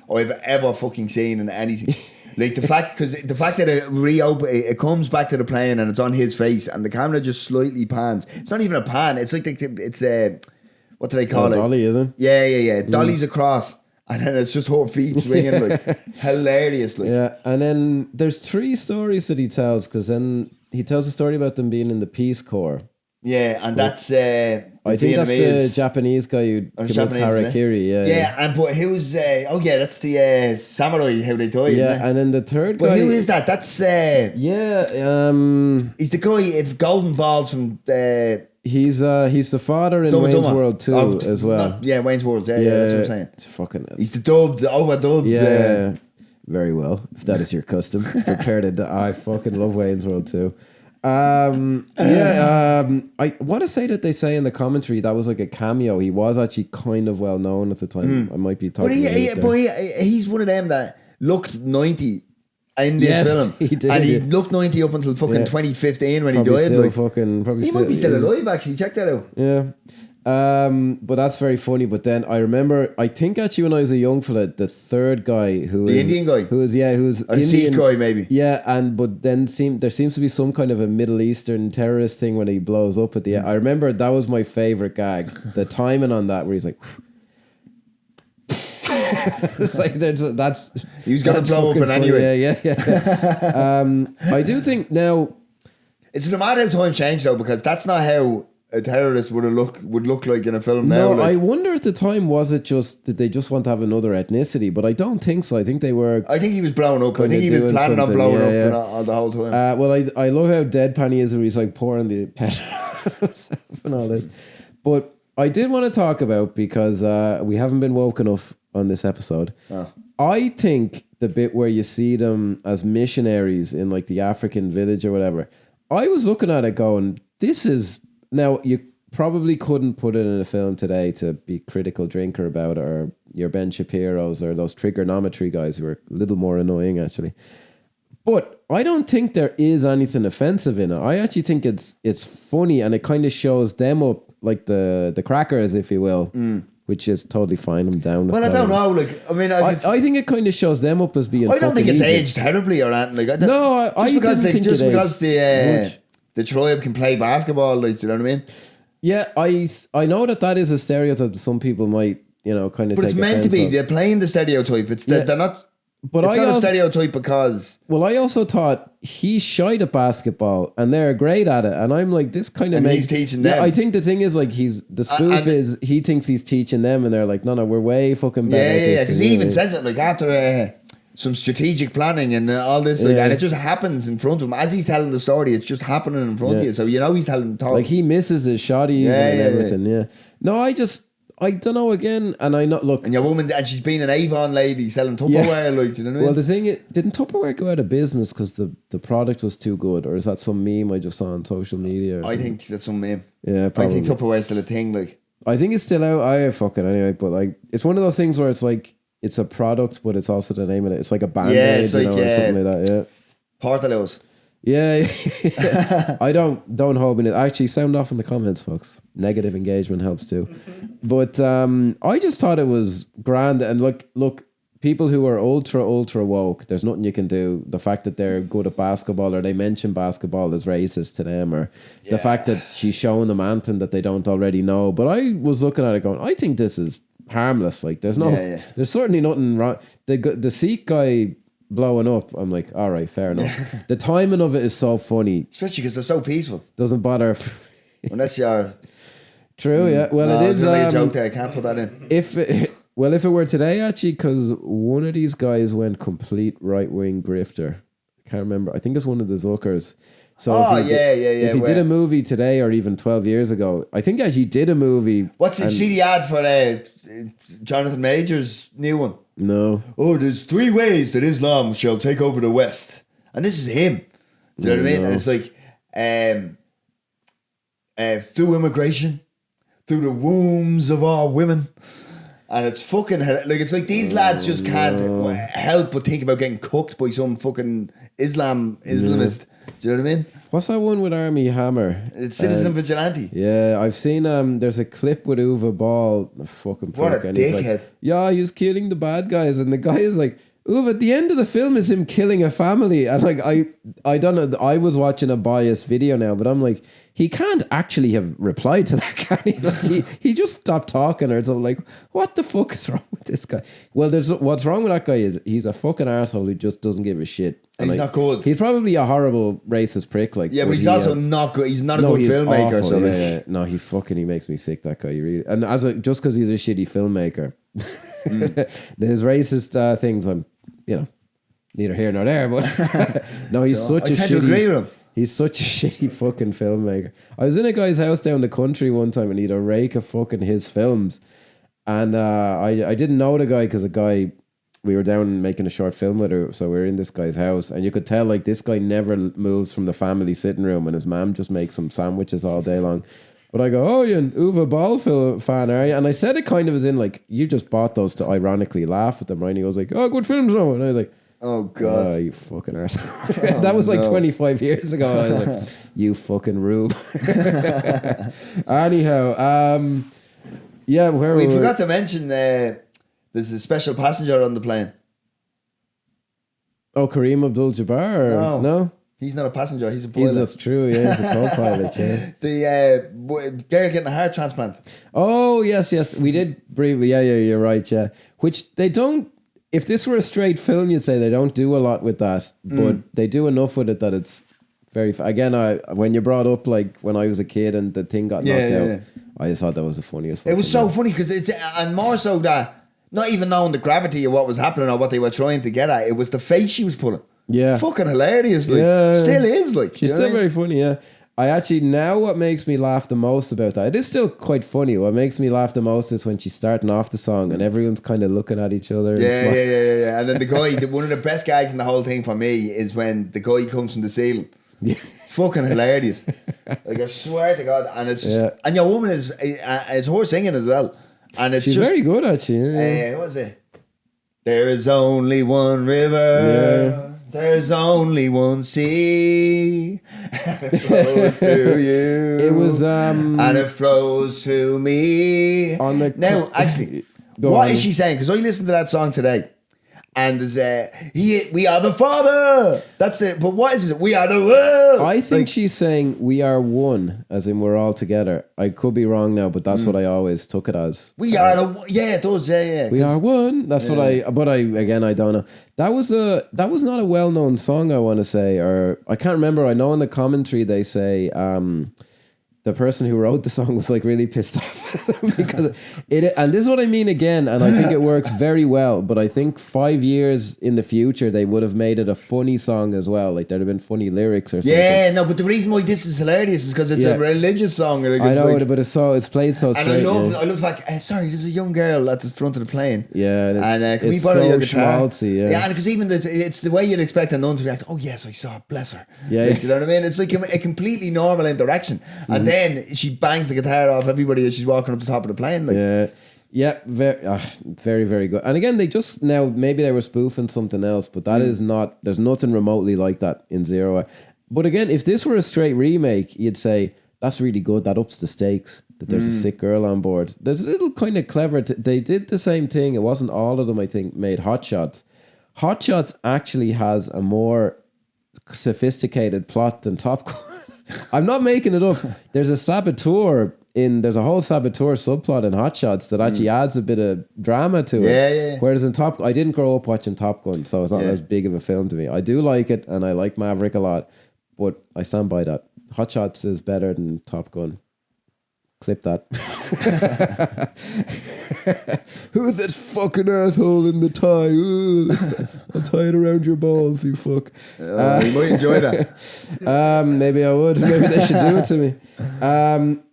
I've ever fucking seen in anything. Like the fact that it comes back to the plane and it's on his face and the camera just slightly pans. It's not even a pan. It's like it's what do they call it? Dolly, isn't it? Yeah. Dolly's across. And then it's just her feet swinging like hilariously. Yeah, and then there's 3 stories that he tells, because then he tells a story about them being in the Peace Corps. Yeah, and that's I think that's the Japanese guy who commits harakiri. Yeah, but who's that's the samurai how they died. Yeah, and then the third guy. But who is that? That's he's the guy if Golden Balls from He's the father in Wayne's World 2 as well. Wayne's World. Yeah, that's what I'm saying. It's fucking. He's the overdubbed. Yeah, very well. If that is your custom, prepared it. I fucking love Wayne's World 2. I want to say that they say in the commentary that was like a cameo. He was actually kind of well known at the time. I might be talking. But he's one of them that looked 90. In this film, he did, and he looked 90 up until fucking 2015 when he died. He might be still alive. Actually, check that out. Yeah, but that's very funny. But then I remember, I think actually when I was a young fella, the third guy Indian guy, who was or the Sikh guy maybe. Yeah, but then there seems to be some kind of a Middle Eastern terrorist thing when he blows up at the end. I remember that was my favorite gag. The timing on that where he's like. It's like he was gonna blow up in anyway. Yeah. I do think now it's no matter how time changed though, because that's not how a terrorist would look like in a film now. No, I wonder at the time, was it just did they just want to have another ethnicity? But I don't think so. I think they were. I think he was blowing up. I think he was planning on blowing up the whole time. Well, I love how deadpan he is when he's like pouring the petrol and all this. But I did want to talk about, because we haven't been woke enough on this episode. I think the bit where you see them as missionaries in like the African village or whatever, I was looking at it going, this is, now you probably couldn't put it in a film today to be critical drinker about it, or your Ben Shapiro's or those trigonometry guys who are a little more annoying actually. But I don't think there is anything offensive in it. I actually think it's funny, and it kind of shows them up like the crackers, if you will. Which is totally fine. I'm down with that. Well, I don't know. Like, I mean, I think it kind of shows them up as being. I don't think it's aged terribly or anything. Like, because the tribe can play basketball. Like, do you know what I mean? Yeah, I know that is a stereotype some people might, kind of. But it's meant to be. They're playing the stereotype. They're not. But it's not a stereotype because. Well, I also thought he's shite at basketball and they're great at it, and I'm like, this kind of makes. He's teaching them. I think the thing is like the spoof is he thinks he's teaching them, and they're like, no, we're way fucking better. Yeah, because he even says it like after some strategic planning and all this, like, and it just happens in front of him as he's telling the story. It's just happening in front of you, so you know he's telling the Like he misses his shot even and everything. Yeah. No, I don't know again, and I not look. And your woman, and she's been an Avon lady selling Tupperware, like, do you know what I mean? Well, the thing is, didn't Tupperware go out of business because the product was too good, or is that some meme I just saw on social media? I think that's some meme. Yeah, probably. I think Tupperware's still a thing, like. I think it's still out. I fucking anyway, but like it's one of those things where it's like it's a product, but it's also the name of it. It's like a band aid, it's like, or something like that. Yeah, Portaloos. Yeah. I don't hold me. Actually, sound off in the comments, folks. Negative engagement helps too. But I just thought it was grand. And look, people who are ultra woke, there's nothing you can do. The fact that they're good at basketball or they mention basketball is racist to them, or the fact that she's showing them anything that they don't already know. But I was looking at it going, I think this is harmless. Like there's there's certainly nothing wrong. The Sikh guy blowing up, I'm like, all right, fair enough. The timing of it is so funny, especially because they're so peaceful. Doesn't bother. Unless you're true. Yeah. Well, no, it is. A joke there. I can't put that in. If it were today, actually, because one of these guys went complete right wing grifter. I can't remember. I think it's one of the Zuckers. So if he did a movie today or even 12 years ago, I think actually did a movie. What's it? See the ad for Jonathan Major's new one? No. Oh, there's 3 ways that Islam shall take over the West. And this is him. Do you know what I mean? And it's like, through immigration, through the wombs of all women. And it's fucking, like, it's like these lads just can't help but think about getting cooked by some fucking Islamist. Do you know what I mean? What's that one with Army Hammer? It's Citizen Vigilante. Yeah, I've seen there's a clip with Uwe Ball, the fucking prick, what a and dickhead. he's like, yeah, he was killing the bad guys, and the guy is like, Uwe, at the end of the film is him killing a family. And like I don't know, I was watching a biased video now, but I'm like, he can't actually have replied to that, can he? Like, he just stopped talking or something. Like, what the fuck is wrong with this guy? Well, what's wrong with that guy is he's a fucking arsehole who just doesn't give a shit. And he's not good. He's probably a horrible racist prick. Like, yeah, but he's also not good. He's not a good filmmaker. Awful, so yeah. No, he makes me sick. That guy, really. And just because he's a shitty filmmaker, his racist things, I'm, neither here nor there. But no, he's such a shitty. Agree with him. He's such a shitty fucking filmmaker. I was in a guy's house down the country one time, and he had a rake of fucking his films, and I didn't know the guy because we were down making a short film with her, so we were in this guy's house, and you could tell like this guy never moves from the family sitting room, and his mom just makes some sandwiches all day long. But I go, oh, you're an Uwe Ball fan, are you? And I said it kind of as in like, you just bought those to ironically laugh at them, right? And he goes like, oh, good films, no. And I was like, oh God, oh, you fucking arsehole. That was like 25 years ago. And I was like, you fucking rube. Anyhow, yeah, we forgot to mention there's a special passenger on the plane. Oh, Kareem Abdul-Jabbar? No? He's not a passenger, he's a pilot. That's true, yeah, he's a co-pilot, yeah. The girl getting a heart transplant. Oh, yes, we did briefly, yeah, you're right, yeah. Which they don't, if this were a straight film, you'd say they don't do a lot with that, but they do enough with it that it's very, again, when you brought up like when I was a kid and the thing got knocked out, I just thought that was the funniest. It was so funny because and more so that, not even knowing the gravity of what was happening or what they were trying to get at, it was the face she was putting. Yeah. Fucking hilarious. Like, still is. Like, she's still very funny, yeah. I actually, now what makes me laugh the most about that, it is still quite funny. What makes me laugh the most is when she's starting off the song and everyone's kind of looking at each other. Yeah. And then the guy, one of the best gags in the whole thing for me is when the guy comes from the ceiling. Yeah. It's fucking hilarious. Like, I swear to God. And it's just, and your woman is her singing as well. And it's she's just very good actually. Yeah. What was it? There is only one river. Yeah. There's only one sea. It flows to you. It was and it flows to me. Now, actually, what is she saying? Because I listened to that song today. And there's we are the Father. That's it. But what is it? We are the world. I think she's saying we are one, as in we're all together. I could be wrong now, but that's what I always took it as. We are the it does, yeah. We are one. That's what I don't know. That was not a well-known song, I want to say, or I can't remember. I know in the commentary they say the person who wrote the song was like really pissed off because and this is what I mean again, and I think it works very well, but I think 5 years in the future they would have made it a funny song as well, like there'd have been funny lyrics or something. Yeah, no, but the reason why this is hilarious is because it's a religious song. Like, I know, but it's played so straight. And I love the fact, sorry, there's a young girl at the front of the plane. Yeah, and can we it's borrow so your guitar? schmaltzy, yeah. And because even it's the way you'd expect a nun to react. Oh yes, I saw it, bless her. Yeah, like, do you know what I mean? It's like a completely normal interaction, and then she bangs the guitar off everybody as she's walking up the top of the plane. Like. Yeah, very, very good. And again, they just now maybe they were spoofing something else, but that is not. There's nothing remotely like that in Zero Hour. But again, if this were a straight remake, you'd say that's really good. That ups the stakes. That there's a sick girl on board. There's a little kind of clever. They did the same thing. It wasn't all of them. I think made Hot Shots. Hot Shots actually has a more sophisticated plot than Top Gun. I'm not making it up. There's a whole saboteur subplot in Hot Shots that actually adds a bit of drama to it. Yeah. Whereas in Top Gun, I didn't grow up watching Top Gun, so it's not as big of a film to me. I do like it, and I like Maverick a lot, but I stand by that. Hot Shots is better than Top Gun. Clip that. Who's that fucking asshole in the tie? I'll tie it around your balls, you fuck. You might enjoy that. Maybe I would. Maybe they should do it to me.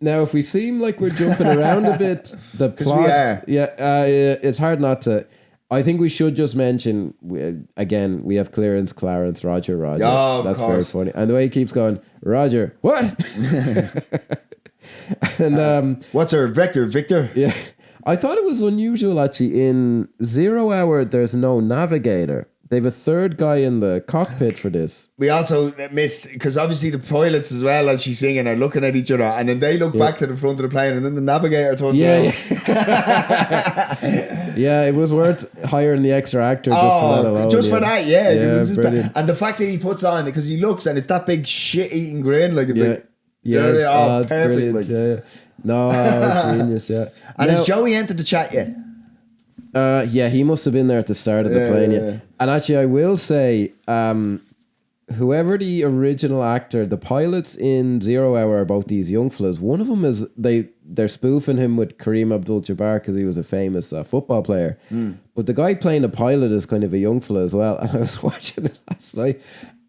Now, if we seem like we're jumping around a bit, the plot... we are. It's hard not to... I think we should just mention, again, we have Clarence, Roger. Oh, that's very funny. And the way he keeps going, Roger, what? And what's our Victor? Yeah, I thought it was unusual actually. In Zero Hour, there's no navigator. They have a third guy in the cockpit for this. We also missed, because obviously the pilots as well, as she's singing, are looking at each other, and then they look back to the front of the plane, and then the navigator turns around. Yeah, it was worth hiring the extra actor just for that alone. Just for that, yeah. Brilliant. And the fact that he puts on, because he looks, and it's that big shit-eating grin, like it's like... Yeah, perfect. Like. Yeah. No, it's genius, yeah. And has Joey entered the chat yet? Yeah, he must have been there at the start of the plane, yeah. And actually, I will say, whoever the original actor, the pilots in Zero Hour are both these young fellas. One of them is, they're spoofing him with Kareem Abdul-Jabbar because he was a famous football player. But the guy playing the pilot is kind of a young fella as well. And I was watching it last night,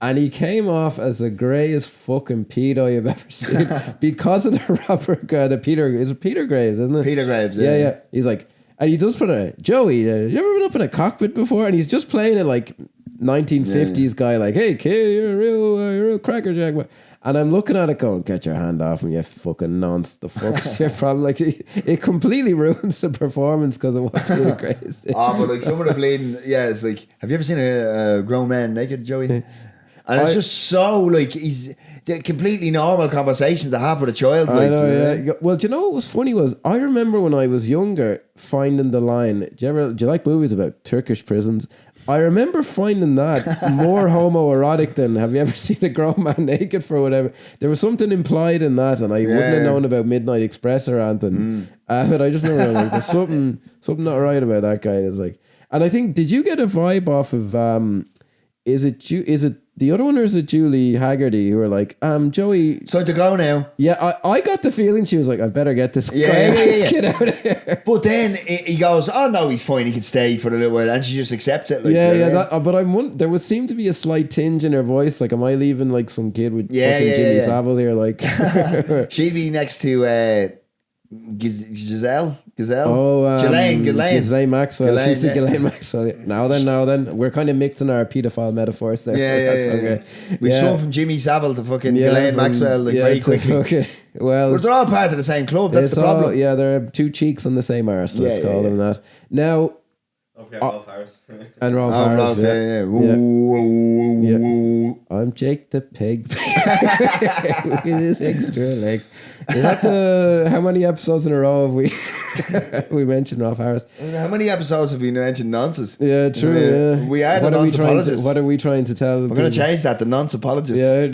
and he came off as the greyest fucking pedo you've ever seen because of the rapper guy, it's Peter Graves, isn't it? Peter Graves, yeah. He's like, and he does put Joey, you ever been up in a cockpit before? And he's just playing it like 1950s guy, like, hey kid, you're a real crackerjack. And I'm looking at it going, get your hand off him, you fucking nonce. The fuck is your problem? Like, it completely ruins the performance because of what Peter Graves did. But like some of the bleeding, it's like, have you ever seen a grown man naked, Joey? And it's just so like he's the completely normal conversation to have with a child. Like, I know, yeah. Well, do you know what was funny was I remember when I was younger finding the line. Do you like movies about Turkish prisons? I remember finding that more homoerotic than have you ever seen a grown man naked for whatever. There was something implied in that, and I wouldn't have known about Midnight Express or anything. But I just remember like there's something not right about that guy. It's like, and I think did you get a vibe off of is it the other one, or is it Julie Haggerty, who are like, Joey... So to go now. Yeah, I got the feeling she was like, I better get this guy get out of here. But then he goes, oh no, he's fine, he can stay for a little while, and she just accepts it. Like, but there would seem to be a slight tinge in her voice, like, am I leaving like some kid with fucking Jimmy Savile here? Like, she'd be next to... Giselle? Oh, Ghislaine Maxwell. She's the Ghislaine yeah. Maxwell. Now then. We're kind of mixing our paedophile metaphors there. Yeah. Okay. We swung from Jimmy Savile to fucking Ghislaine Maxwell very quickly. Well, but they're all part of the same club. That's the problem. There are two cheeks on the same arse. Let's call them that. Now... Don't forget Rolf Harris. And Rolf Harris. Yeah. I'm Jake the Pig. Look at this extra leg. Is that how many episodes in a row have we mentioned Rolf Harris? How many episodes have we mentioned nonsense? Yeah, true. We are the nonce apologists. What are we trying to tell? We're going to change that, the nonce apologists. Yeah.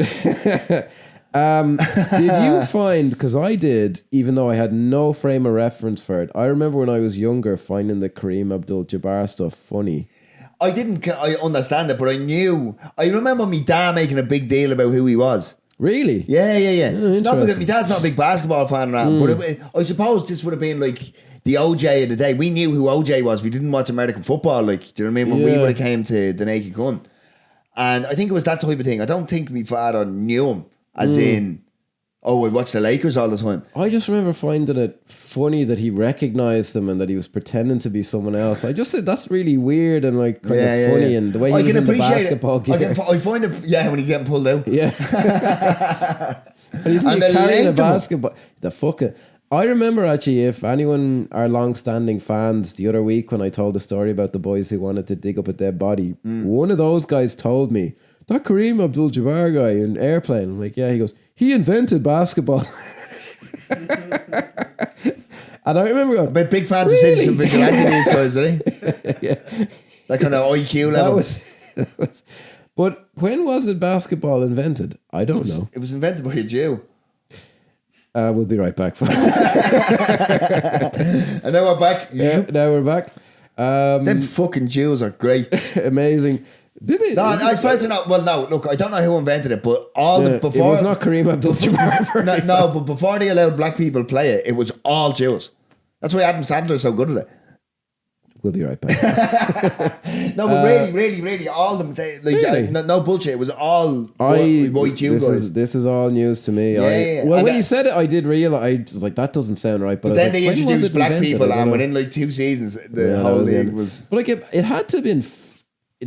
Did you find, because I did, even though I had no frame of reference for it, I remember when I was younger finding the Kareem Abdul-Jabbar stuff funny. I understand it, but I remember me dad making a big deal about who he was. Really? Yeah. Oh, Not because interesting. my dad's not a big basketball fan, but I suppose this would have been like the OJ of the day. We knew who OJ was. We didn't watch American football. Like, do you know what I mean? When we Yeah. would have came to the Naked Gun, and I think it was that type of thing. I don't think my father knew him as in, oh, I watched the Lakers all the time. I just remember finding it funny that he recognized them and that he was pretending to be someone else. I just said that's really weird and like kind of funny, and the way he was in the basketball gear. I find it, when he's getting pulled out. Yeah. And he's And like the carrying a length of him. basketball. The fucking. I remember actually, if anyone are long-standing fans, the other week when I told the story about the boys who wanted to dig up a dead body, one of those guys told me, that Kareem Abdul-Jabbar guy in Airplane. I'm like, yeah. He goes, he invented basketball. And I remember going, But big fans Really? of Citizen Vigilante, these guys, are they? yeah. That kind of IQ level. that was. But when was it basketball invented? I don't know. It was invented by a Jew. We'll be right back. And now we're back. Yeah, now we're back. Them fucking Jews are great. Amazing. Did they? No, I suppose they're not. Well, no, look, I don't know who invented it, but all the It before. was not Kareem Abdul-Jabbar. No, but before they allowed black people to play it, it was all Jews. That's why Adam Sandler's so good at it. We'll be right back. No, but really, all them, Really? no bullshit. It was all white Jew guys. This is all news to me. Yeah. Well, And when you said it, I did realize. I was like, that doesn't sound right. But But I then was they like, when was introduced it black invented? people, I don't and know. within like 2 seasons, the Yeah, whole that was the league end. was. But like, it had to have been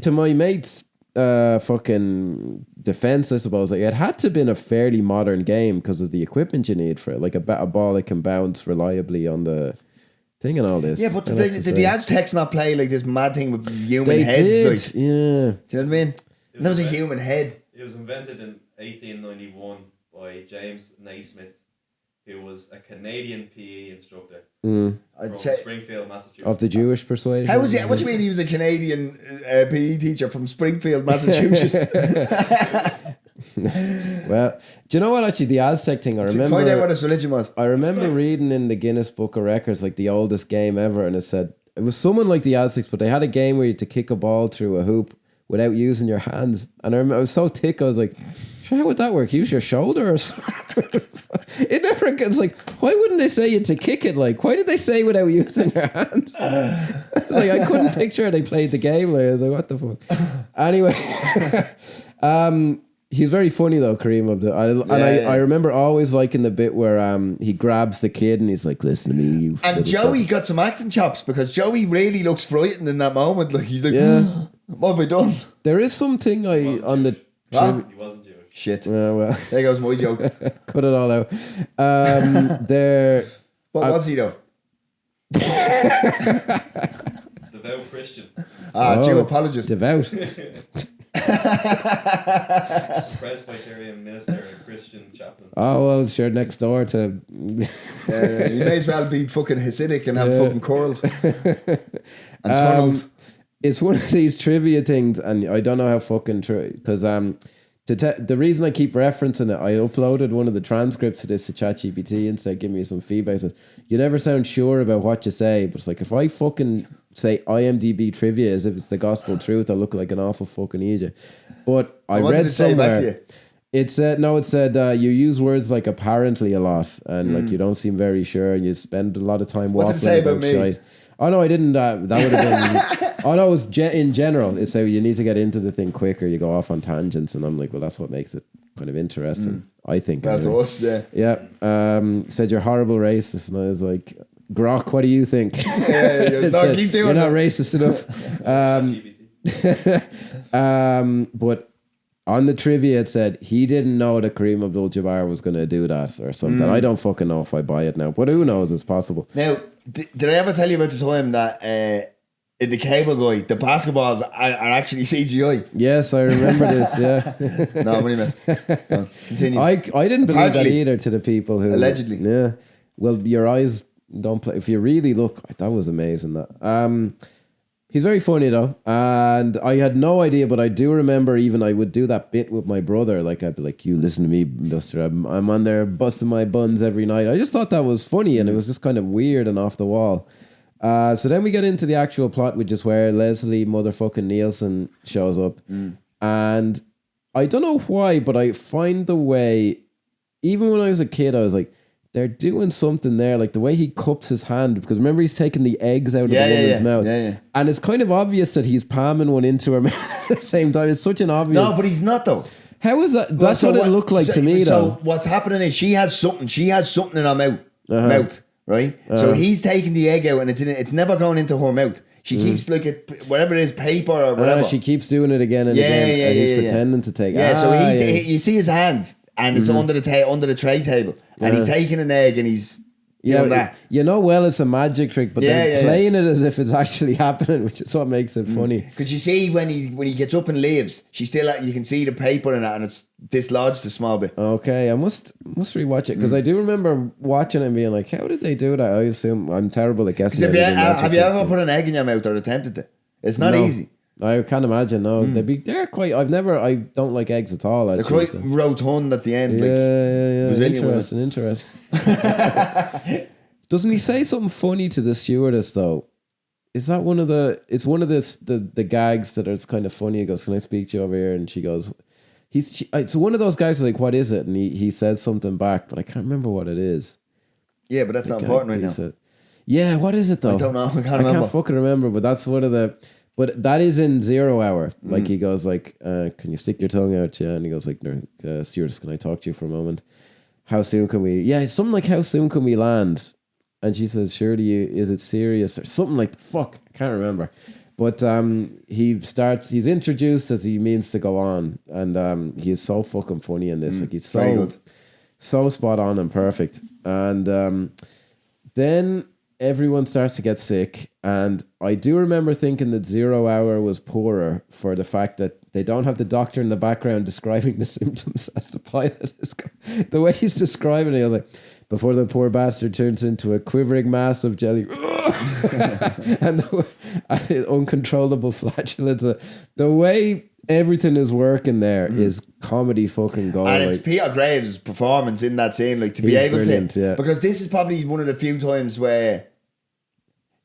to my mate's fucking defense, I suppose. Like, it had to have been a fairly modern game because of the equipment you need for it, like a ball that can bounce reliably on the thing and all this. Yeah, but I'd did have to the say. Aztecs not play like this mad thing with human They heads? did, Like, yeah. do you know what I mean? And that was a invented- human head. It was invented in 1891 by James Naismith, who was a Canadian PE instructor I'd from say. Springfield, Massachusetts. Of the Jewish persuasion. How was he? What do you mean he was a Canadian PE teacher from Springfield, Massachusetts? Well, do you know what? Actually, the Aztec thing. I Find out what remember. his religion was. I remember reading in the Guinness Book of Records like the oldest game ever, and it said it was someone like the Aztecs, but they had a game where you had to kick a ball through a hoop without using your hands. And I remember I was so thick, I was like, "Sure, how would that work? Use your shoulder or something?" It never gets like. Why wouldn't they say you to kick it? Like, why did they say without using your hands? I was like, I couldn't picture how they played the game. Like, I was like, what the fuck? Anyway, he's very funny though, Kareem Abdul. I remember always liking the bit where he grabs the kid and he's like, "Listen to me, you." And little Joey got some acting chops because Joey really looks frightened in that moment. Like he's like, Yeah. "What have I done?" There is something on the. Huh? He wasn't Jewish. Shit. Well, There goes my joke. cut it all out. There. What was he though? Devout Christian. Jew apologist. Devout. Presbyterian minister and Christian chaplain. Oh well, sure. Next door to. You may as well be fucking Hasidic and have fucking curls and tunnels. It's one of these trivia things, and I don't know how fucking true because the reason I keep referencing it, I uploaded one of the transcripts of this to ChatGPT and said, "Give me some feedback." I said, "You never sound sure about what you say," but it's like if I fucking say IMDb trivia as if it's the gospel truth, I look like an awful fucking idiot. But I What did read it say back to somewhere. you? It said you use words like apparently a lot, and like you don't seem very sure, and you spend a lot of time What waffling did it say about me? shite. Oh no, I didn't. That would have been. Oh no, it was in general. It's so you need to get into the thing quicker. You go off on tangents, and I'm like, well, that's what makes it kind of interesting. I think. Well, anyway. to us, yeah. Yeah. Said you're horrible racist, and I was like, Grok, what do you think? Yeah, It no, said, keep doing you're not it. racist enough. LGBT. But on the trivia, it said he didn't know that Kareem Abdul-Jabbar was going to do that or something. I don't fucking know if I buy it now, but who knows? It's possible. Now, did I ever tell you about the time that in the Cable Guy, the basketballs are actually CGI? Yes, I remember this. Yeah, No, I'm only messing. No, continue. I didn't believe that Apparently. either. To the people who Allegedly. yeah. Well, your eyes don't play. If you really look, that was amazing. That he's very funny though, and I had no idea, but I do remember even I would do that bit with my brother. Like I'd be like, "You listen to me, Buster. I'm on there busting my buns every night." I just thought that was funny, and it was just kind of weird and off the wall. So then we get into the actual plot, which is where Leslie motherfucking Nielsen shows up, and I don't know why, but I find the way, even when I was a kid, I was like, they're doing something there, like the way he cups his hand, because remember he's taking the eggs out of the woman's mouth, and it's kind of obvious that he's palming one into her mouth at the same time. It's such an obvious. No, but he's not though. How is that? That's what it looked like to me. So though. what's happening is she has something in her mouth, right? So he's taking the egg out, and it's never going into her mouth. She keeps like whatever it is, paper or whatever. She keeps doing it again and again, and he's pretending to take. So you see his hands, and it's under the tray table, and he's taking an egg and he's doing that. You know, well, it's a magic trick, but they're playing it as if it's actually happening, which is what makes it funny. Because you see when he gets up and leaves, she's still you can see the paper in it, and it's dislodged a small bit. Okay, I must rewatch it, because I do remember watching it and being like, how did they do that? I assume I'm terrible at guessing. Have you ever put an egg in your mouth or attempted to? It's not easy. I can't imagine. No, they're quite. I don't like eggs at all. Actually, they're quite rotund at the end. Interesting. Doesn't he say something funny to the stewardess though? Is that one of the? It's one of the gags that is kind of funny. He goes, "Can I speak to you over here?" And she goes, it's one of those guys like, "What is it?" And he says something back, but I can't remember what it is. Yeah, but that's not important right now. Yeah, what is it though? I don't know. I can't fucking remember. But that's one of the. But that is in 0 Hour. Like he goes like, "Can you stick your tongue out?" Yeah, and he goes like, "Stewardess, can I talk to you for a moment? How soon can we?" Yeah, something like, "How soon can we land?" And she says, "Shirley, is it serious?" Or something like, fuck, I can't remember. But he's introduced as he means to go on, and he is so fucking funny in this. Like he's so spot on and perfect. And then everyone starts to get sick, and I do remember thinking that 0 Hour was poorer for the fact that they don't have the doctor in the background describing the symptoms as the pilot is. The way he's describing it, I was like, before the poor bastard turns into a quivering mass of jelly and uncontrollable flatulence. The way everything is working there is comedy fucking gold. And it's Peter Graves' performance in that scene, like to be able to, because this is probably one of the few times where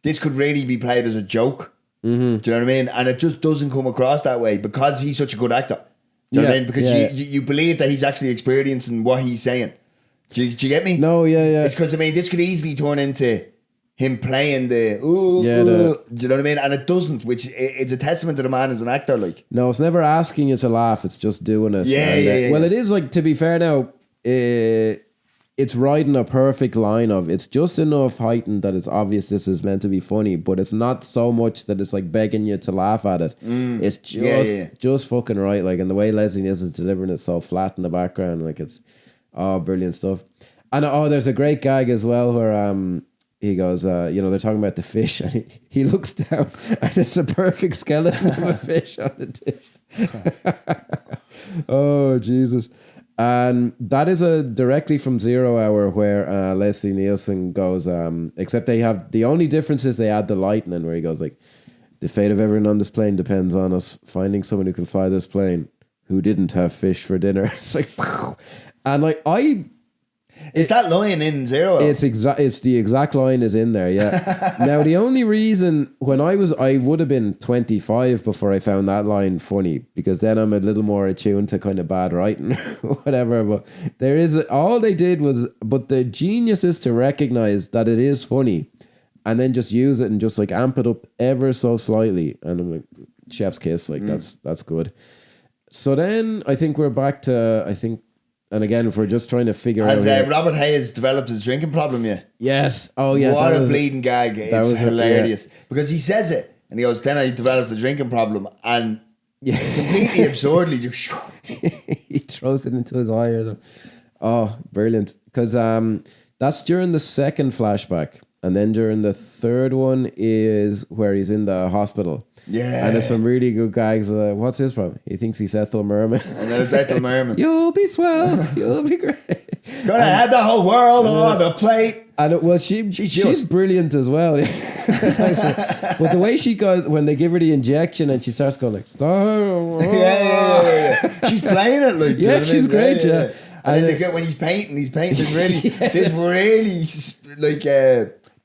this could really be played as a joke. Mm-hmm. Do you know what I mean? And it just doesn't come across that way because he's such a good actor. Do you know what I mean? Because you believe that he's actually experiencing what he's saying. Do you get me? No, yeah. It's because, I mean, this could easily turn into him playing the do you know what I mean? And it doesn't, which it's a testament to the man as an actor. Like, no, it's never asking you to laugh. It's just doing it. Yeah. Well, it is like, to be fair now, it's riding a perfect line of, it's just enough heightened that it's obvious this is meant to be funny, but it's not so much that it's like begging you to laugh at it. It's just fucking right. Like, and the way Leslie Nielsen is delivering it so flat in the background, like it's brilliant stuff. And there's a great gag as well where he goes, they're talking about the fish, and he looks down and there's a perfect skeleton of a fish on the dish. Oh, Jesus. And that is directly from 0 Hour, where Leslie Nielsen goes, except they have, the only difference is they add the lightning, where he goes like, the fate of everyone on this plane depends on us finding someone who can fly this plane who didn't have fish for dinner. It's like, and like, is that line in 0 Hour? It's the exact line is in there, yeah. Now, the only reason I would have been 25 before I found that line funny, because then I'm a little more attuned to kind of bad writing or whatever. But but the genius is to recognize that it is funny and then just use it and just like amp it up ever so slightly. And I'm like, chef's kiss, like that's good. So then I think we're back to, and again, if we're just trying to figure out... Has Robert Hayes developed his drinking problem yet? Yes. Oh, yeah. What a bleeding gag. It's hilarious. Because he says it, and he goes, then I developed a drinking problem, and completely absurdly just... he throws it into his eye. Oh, brilliant. Because that's during the second flashback. And then during the third one is where he's in the hospital. Yeah. And there's some really good gags. What's his problem? He thinks he's Ethel Merman. And then it's Ethel Merman. You'll be swell. You'll be great. Gonna have the whole world on the plate. And she's brilliant as well. But the way she goes, when they give her the injection and she starts going like, yeah. She's playing it like, yeah, she's great. Yeah. And then when he's painting really, this really like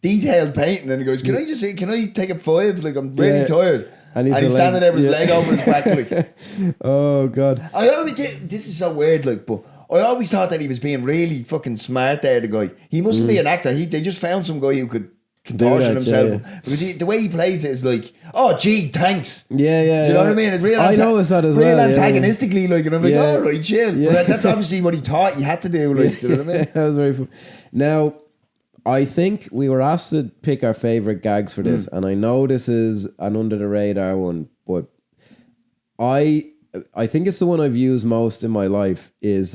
detailed painting, and he goes, can I take a 5? Like, I'm really tired. And he's the standing there with his leg over his back. Like. Oh, God. I always did, this is so weird, like, but I always thought that he was being really fucking smart there, the guy. He mustn't be an actor. They just found some guy who could contortion himself. Because the way he plays it is like, oh, gee, thanks. Yeah, yeah. Do you know what I mean? It's real I noticed that as real well. antagonistically, like, and I'm like, all right, chill. Yeah. But that's obviously what he thought he had to do, like, do you know what I mean? That was very fun. Now, I think we were asked to pick our favourite gags for this, and I know this is an under the radar one, but I think it's the one I've used most in my life is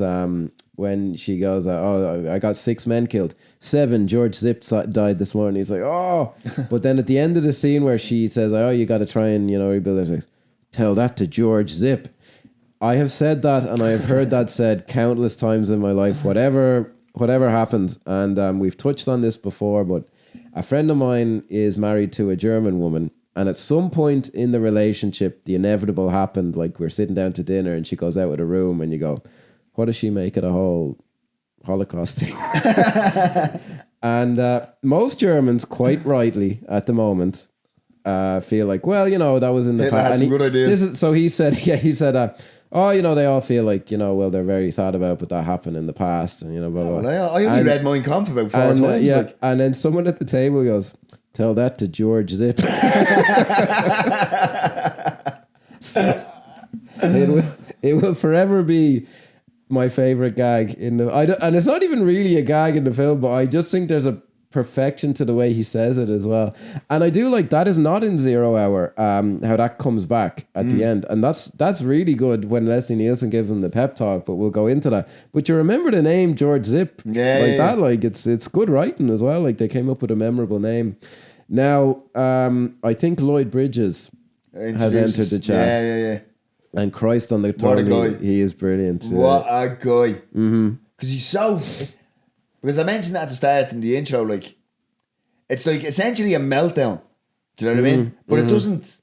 when she goes, oh, I got 6 men killed. 7, George Zip died this morning. He's like, oh. But then at the end of the scene where she says, oh, you got to try and, rebuild it. Like, tell that to George Zip. I have said that and I have heard that said countless times in my life, whatever happens. And we've touched on this before, but a friend of mine is married to a German woman. And at some point in the relationship, the inevitable happened. Like we're sitting down to dinner and she goes out of the room and you go, what does she make of the whole Holocaust thing? And most Germans, quite rightly at the moment, feel like, well, that was in the past. Had some good ideas. So he said, oh, they all feel like, well, they're very sad about, but that happened in the past. And, blah, blah. Well, I only read Mein Kampf about 4 times. Like. And then someone at the table goes, tell that to George Zip. So it will forever be my favorite gag in the. And it's not even really a gag in the film, but I just think there's a perfection to the way he says it as well. And I do like that is not in 0 Hour. How that comes back at the end, and that's really good when Leslie Nielsen gives him the pep talk. But we'll go into that. But you remember the name George Zip, that. Like it's good writing as well. Like they came up with a memorable name. Now, I think Lloyd Bridges has entered the chat. Yeah. And Christ on the throne, he is brilliant. What a guy. Because he's so... Because I mentioned that at the start in the intro, like, it's like essentially a meltdown. Do you know what I mean? But it doesn't...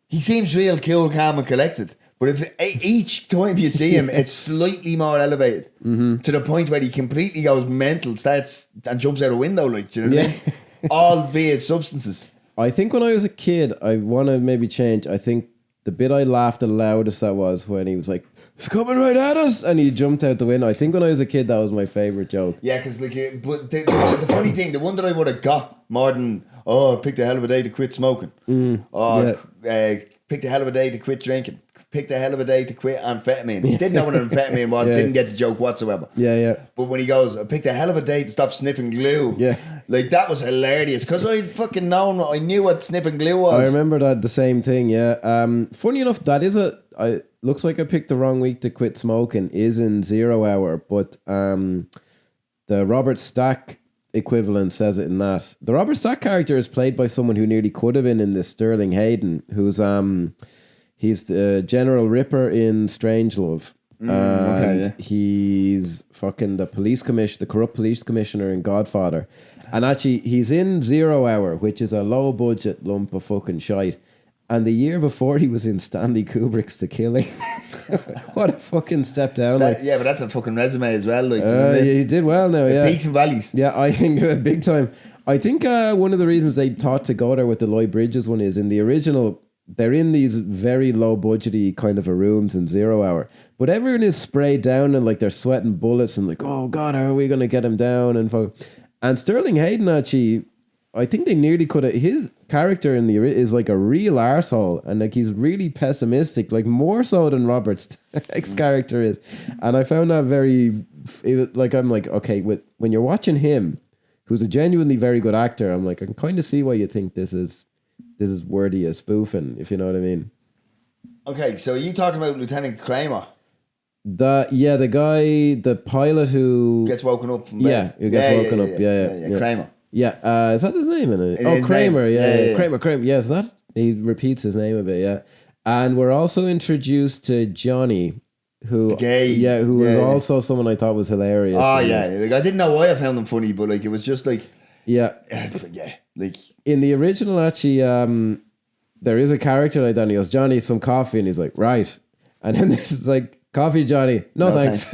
He seems real cool, calm and collected. But if each time you see him, it's slightly more elevated. To the point where he completely goes mental, starts and jumps out a window, like, do you know what I mean? All via substances. I think when I was a kid, I want to maybe change. I think the bit I laughed the loudest at was when he was like, it's coming right at us, and he jumped out the window. I think when I was a kid, that was my favourite joke. Yeah, because but the funny thing, the one that I would have got more than, I picked a hell of a day to quit smoking. Picked a hell of a day to quit drinking. Picked a hell of a day to quit amphetamine. He didn't know what an amphetamine was, didn't get the joke whatsoever. Yeah. But when he goes, I picked a hell of a day to stop sniffing glue. Yeah. Like, that was hilarious, because I fucking known, I knew what sniffing glue was. I remember that, the same thing, yeah. Funny enough, that is looks like I picked the wrong week to quit smoking, is in 0 Hour, but the Robert Stack equivalent says it in that. The Robert Stack character is played by someone who nearly could have been in this, Sterling Hayden, who's he's the General Ripper in Strangelove. And he's fucking the corrupt police commissioner in Godfather. And actually, he's in 0 Hour, which is a low budget lump of fucking shite. And the year before, he was in Stanley Kubrick's The Killing. What a fucking step down. But that's a fucking resume as well. Like, yeah, he did well now, peaks and valleys. Yeah, I think big time. I think one of the reasons they thought to go there with the Lloyd Bridges one is in the original, they're in these very low budgety kind of rooms in 0 Hour, but everyone is sprayed down and like they're sweating bullets and like, oh God, how are we going to get him down? And Sterling Hayden, actually, I think they nearly could have, his character in is like a real arsehole, and like he's really pessimistic, like more so than Robert's character is. And I found that I'm like, okay, when you're watching him, who's a genuinely very good actor, I'm like, I can kind of see why you think this is worthy of spoofing, if you know what I mean. Okay, so are you talking about Lieutenant Kramer? The guy, the pilot who gets woken up from bed. Yeah, who gets woken up. Yeah. Kramer. Yeah, is that his name in it? Kramer, yeah. Kramer. Yes, that he repeats his name a bit, yeah. And we're also introduced to Johnny, who was also someone I thought was hilarious. Oh yeah, like I didn't know why I found him funny, but like it was just like like in the original, actually, there is a character like that. And he goes, Johnny, some coffee, and he's like, right. And then this is like, coffee, Johnny. No thanks.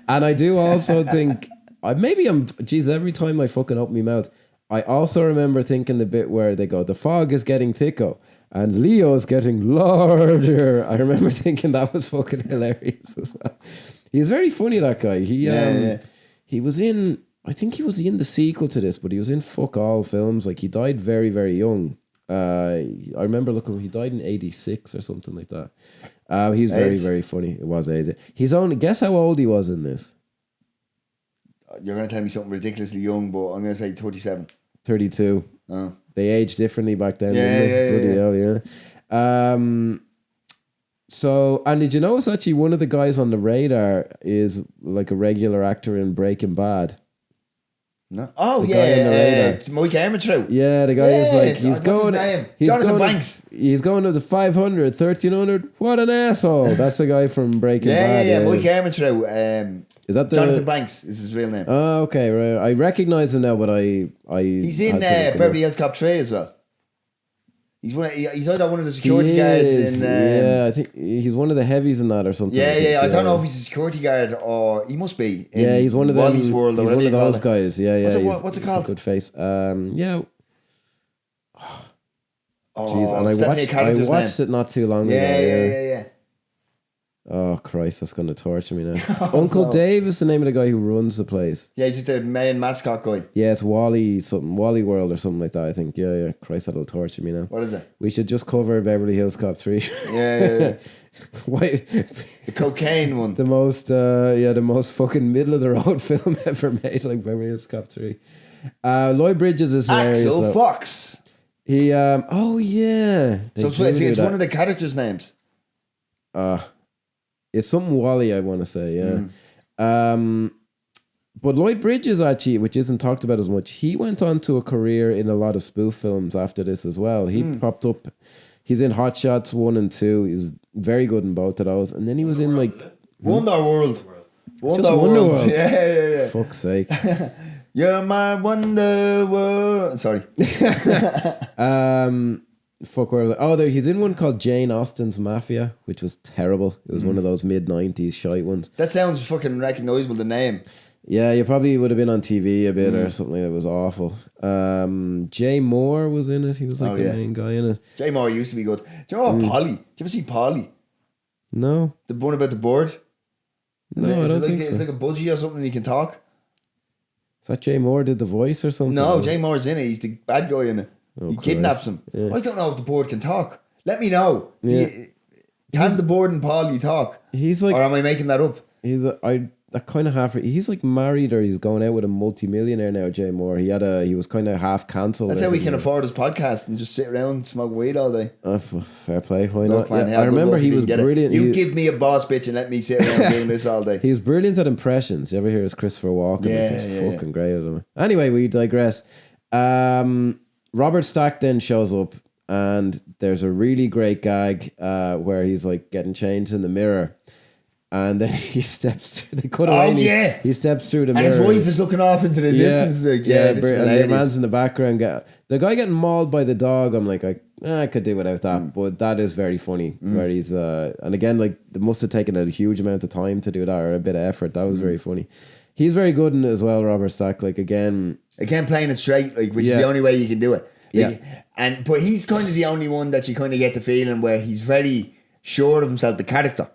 And I do also think. Every time I fucking open my mouth, I also remember thinking the bit where they go, the fog is getting thicker and Leo's getting larger. I remember thinking that was fucking hilarious as well. He's very funny, that guy. He was in, I think he was in the sequel to this, but he was in fuck all films. Like, he died very, very young. I remember looking, he died in 86 or something like that. He's very, very funny. It was AIDS. He's only, guess how old he was in this? You're going to tell me something ridiculously young, but I'm going to say 37. 32. Oh. They aged differently back then. Yeah. So, and did you notice actually one of the guys on the radar is like a regular actor in Breaking Bad? No. Oh, the guy on the radar. Mike Armitrout. Yeah, the guy is like, he's what's going. His name? He's Jonathan going, Banks. He's going to the 500, 1300. What an asshole! That's the guy from Breaking Bad. Yeah. Mike Armitrout. Is that the Jonathan Banks? Is his real name? Oh, okay, right. I recognize him now, but he's in Beverly Hills Cop 3 as well. He's either one of the security guards in. I think he's one of the heavies in that or something. I don't know if he's a security guard or he must be. He's one of them. Wally's World or he's whatever. One of those guys. What's it called? A good face. Yeah. Oh, jeez, and I watched it not too long ago. Yeah. Oh Christ, that's going to torture me now. Uncle Dave is the name of the guy who runs the place. Yeah, he's the main mascot guy. Yeah, it's Wally World or something like that, I think. Yeah. Christ, that'll torture me now. What is it? We should just cover Beverly Hills Cop 3. Yeah. Why? The cocaine one. The most fucking middle of the road film ever made, like Beverly Hills Cop 3. Lloyd Bridges is hilarious. Axel Fox. He oh yeah. So it's one of the characters' names. It's something Wally, I want to say, yeah. But Lloyd Bridges, actually, which isn't talked about as much, he went on to a career in a lot of spoof films after this as well. He popped up. He's in Hot Shots 1 and 2. He's very good in both of those. And then he was in like Wonder World. Wonder World. Yeah. Fuck's sake. You're my Wonder World. Sorry. Fuck, where was it? Oh, he's in one called Jane Austen's Mafia, which was terrible. It was one of those mid-90s shite ones. That sounds fucking recognisable, the name. Yeah, you probably would have been on TV a bit or something that was awful. Jay Moore was in it. He was like the main guy in it. Jay Moore used to be good. Do you know Polly? Did you ever see Polly? No. The one about the bird? No, I don't think so. It's like a budgie or something, he can talk. Is that Jay Moore did the voice or something? No, Jay Moore's in it. He's the bad guy in it. Oh, he Christ. kidnaps him. Yeah. I don't know if the board can talk. Let me know. Yeah. Can the board and Polly talk? He's like, or am I making that up? That kind of half. He's like married or he's going out with a multi-millionaire now. Jay Moore. He was kind of half cancelled. That's how we can afford his podcast and just sit around smoke weed all day. Fair play. Why Look, not? man, I remember he was brilliant. You give me a boss bitch and let me sit around doing this all day. He was brilliant at impressions. You ever hear his Christopher Walken? He's fucking great at him. Anyway, we digress. Robert Stack then shows up and there's a really great gag where he's like getting changed in the mirror and then he steps through the cutaway. He steps through the mirror. And his wife is looking off into the distance. Like, this is and the man's in the background. The guy getting mauled by the dog, I'm like, I could do without that. But that is very funny. Where he's, and again, like, it must have taken a huge amount of time to do that or a bit of effort. That was very funny. He's very good in it as well, Robert Stack. Like, again playing it straight, like, which is the only way you can do it. Like, but he's kind of the only one that you kind of get the feeling where he's very sure of himself, the character.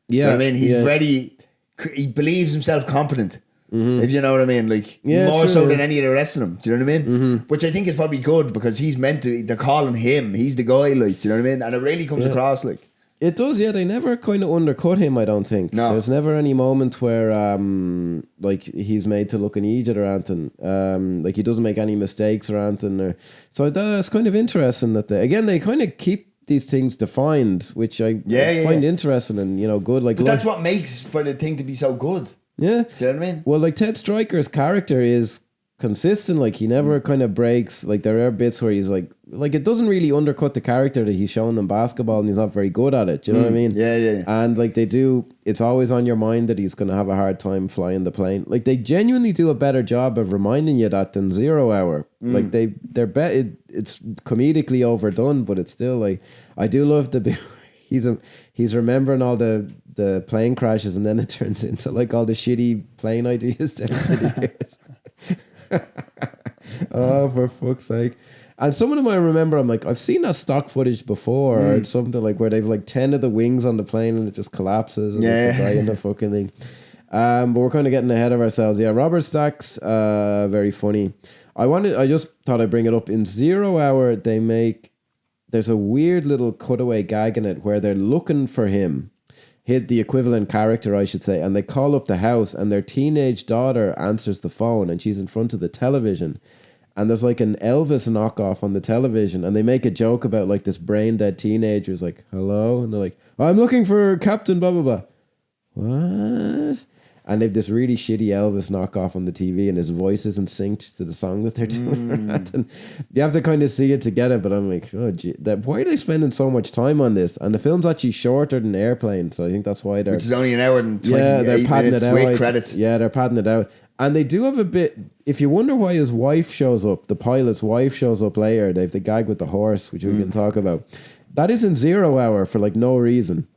Yeah, you know what I mean, he's he believes himself competent. If you know what I mean, like more so than any of the rest of them. Do you know what I mean? Which I think is probably good because he's meant to. They're calling him. He's the guy. Like, do you know what I mean? And it really comes across like. It does, yeah. They never kind of undercut him, I don't think. No. There's never any moment where like he's made to look an idiot or anything. Like he doesn't make any mistakes or anything. So that's kind of interesting that they kind of keep these things defined, which I find interesting and good. Like, but that's what makes for the thing to be so good. Yeah. Do you know what I mean? Well, like Ted Stryker's character is consistent. Like he never kind of breaks. Like there are bits where he's like it doesn't really undercut the character that he's showing them basketball and he's not very good at it. Do you know what I mean? Yeah. And like they do, it's always on your mind that he's going to have a hard time flying the plane. Like they genuinely do a better job of reminding you that than 0 Hour. Like it's comedically overdone, but it's still like, I do love the bit where he's remembering all the plane crashes and then it turns into like all the shitty plane ideas down to the years. Oh, for fuck's sake. And some of them I remember, I'm like, I've seen that stock footage before, or something like where they've like 10 of the wings on the plane and it just collapses and it's the guy in the fucking thing. But we're kind of getting ahead of ourselves. Yeah, Robert Stack's very funny. I just thought I'd bring it up. In 0 Hour, there's a weird little cutaway gag in it where they're looking for him, the equivalent character, I should say, and they call up the house and their teenage daughter answers the phone and she's in front of the television. And there's like an Elvis knockoff on the television and they make a joke about like this brain dead teenager who's like, hello? And they're like, I'm looking for Captain blah, blah, blah. What? And they've this really shitty Elvis knockoff on the TV and his voice isn't synced to the song that they're doing. And you have to kind of see it to get it, but I'm like, oh, gee, why are they spending so much time on this? And the film's actually shorter than Airplane, so I think that's why they're... Which is only an hour and 28 minutes with credits. Yeah, they're padding it out. And they do have a bit... If you wonder why his wife shows up, the pilot's wife shows up later, they have the gag with the horse, which we can talk about. That is in 0 Hour for like no reason.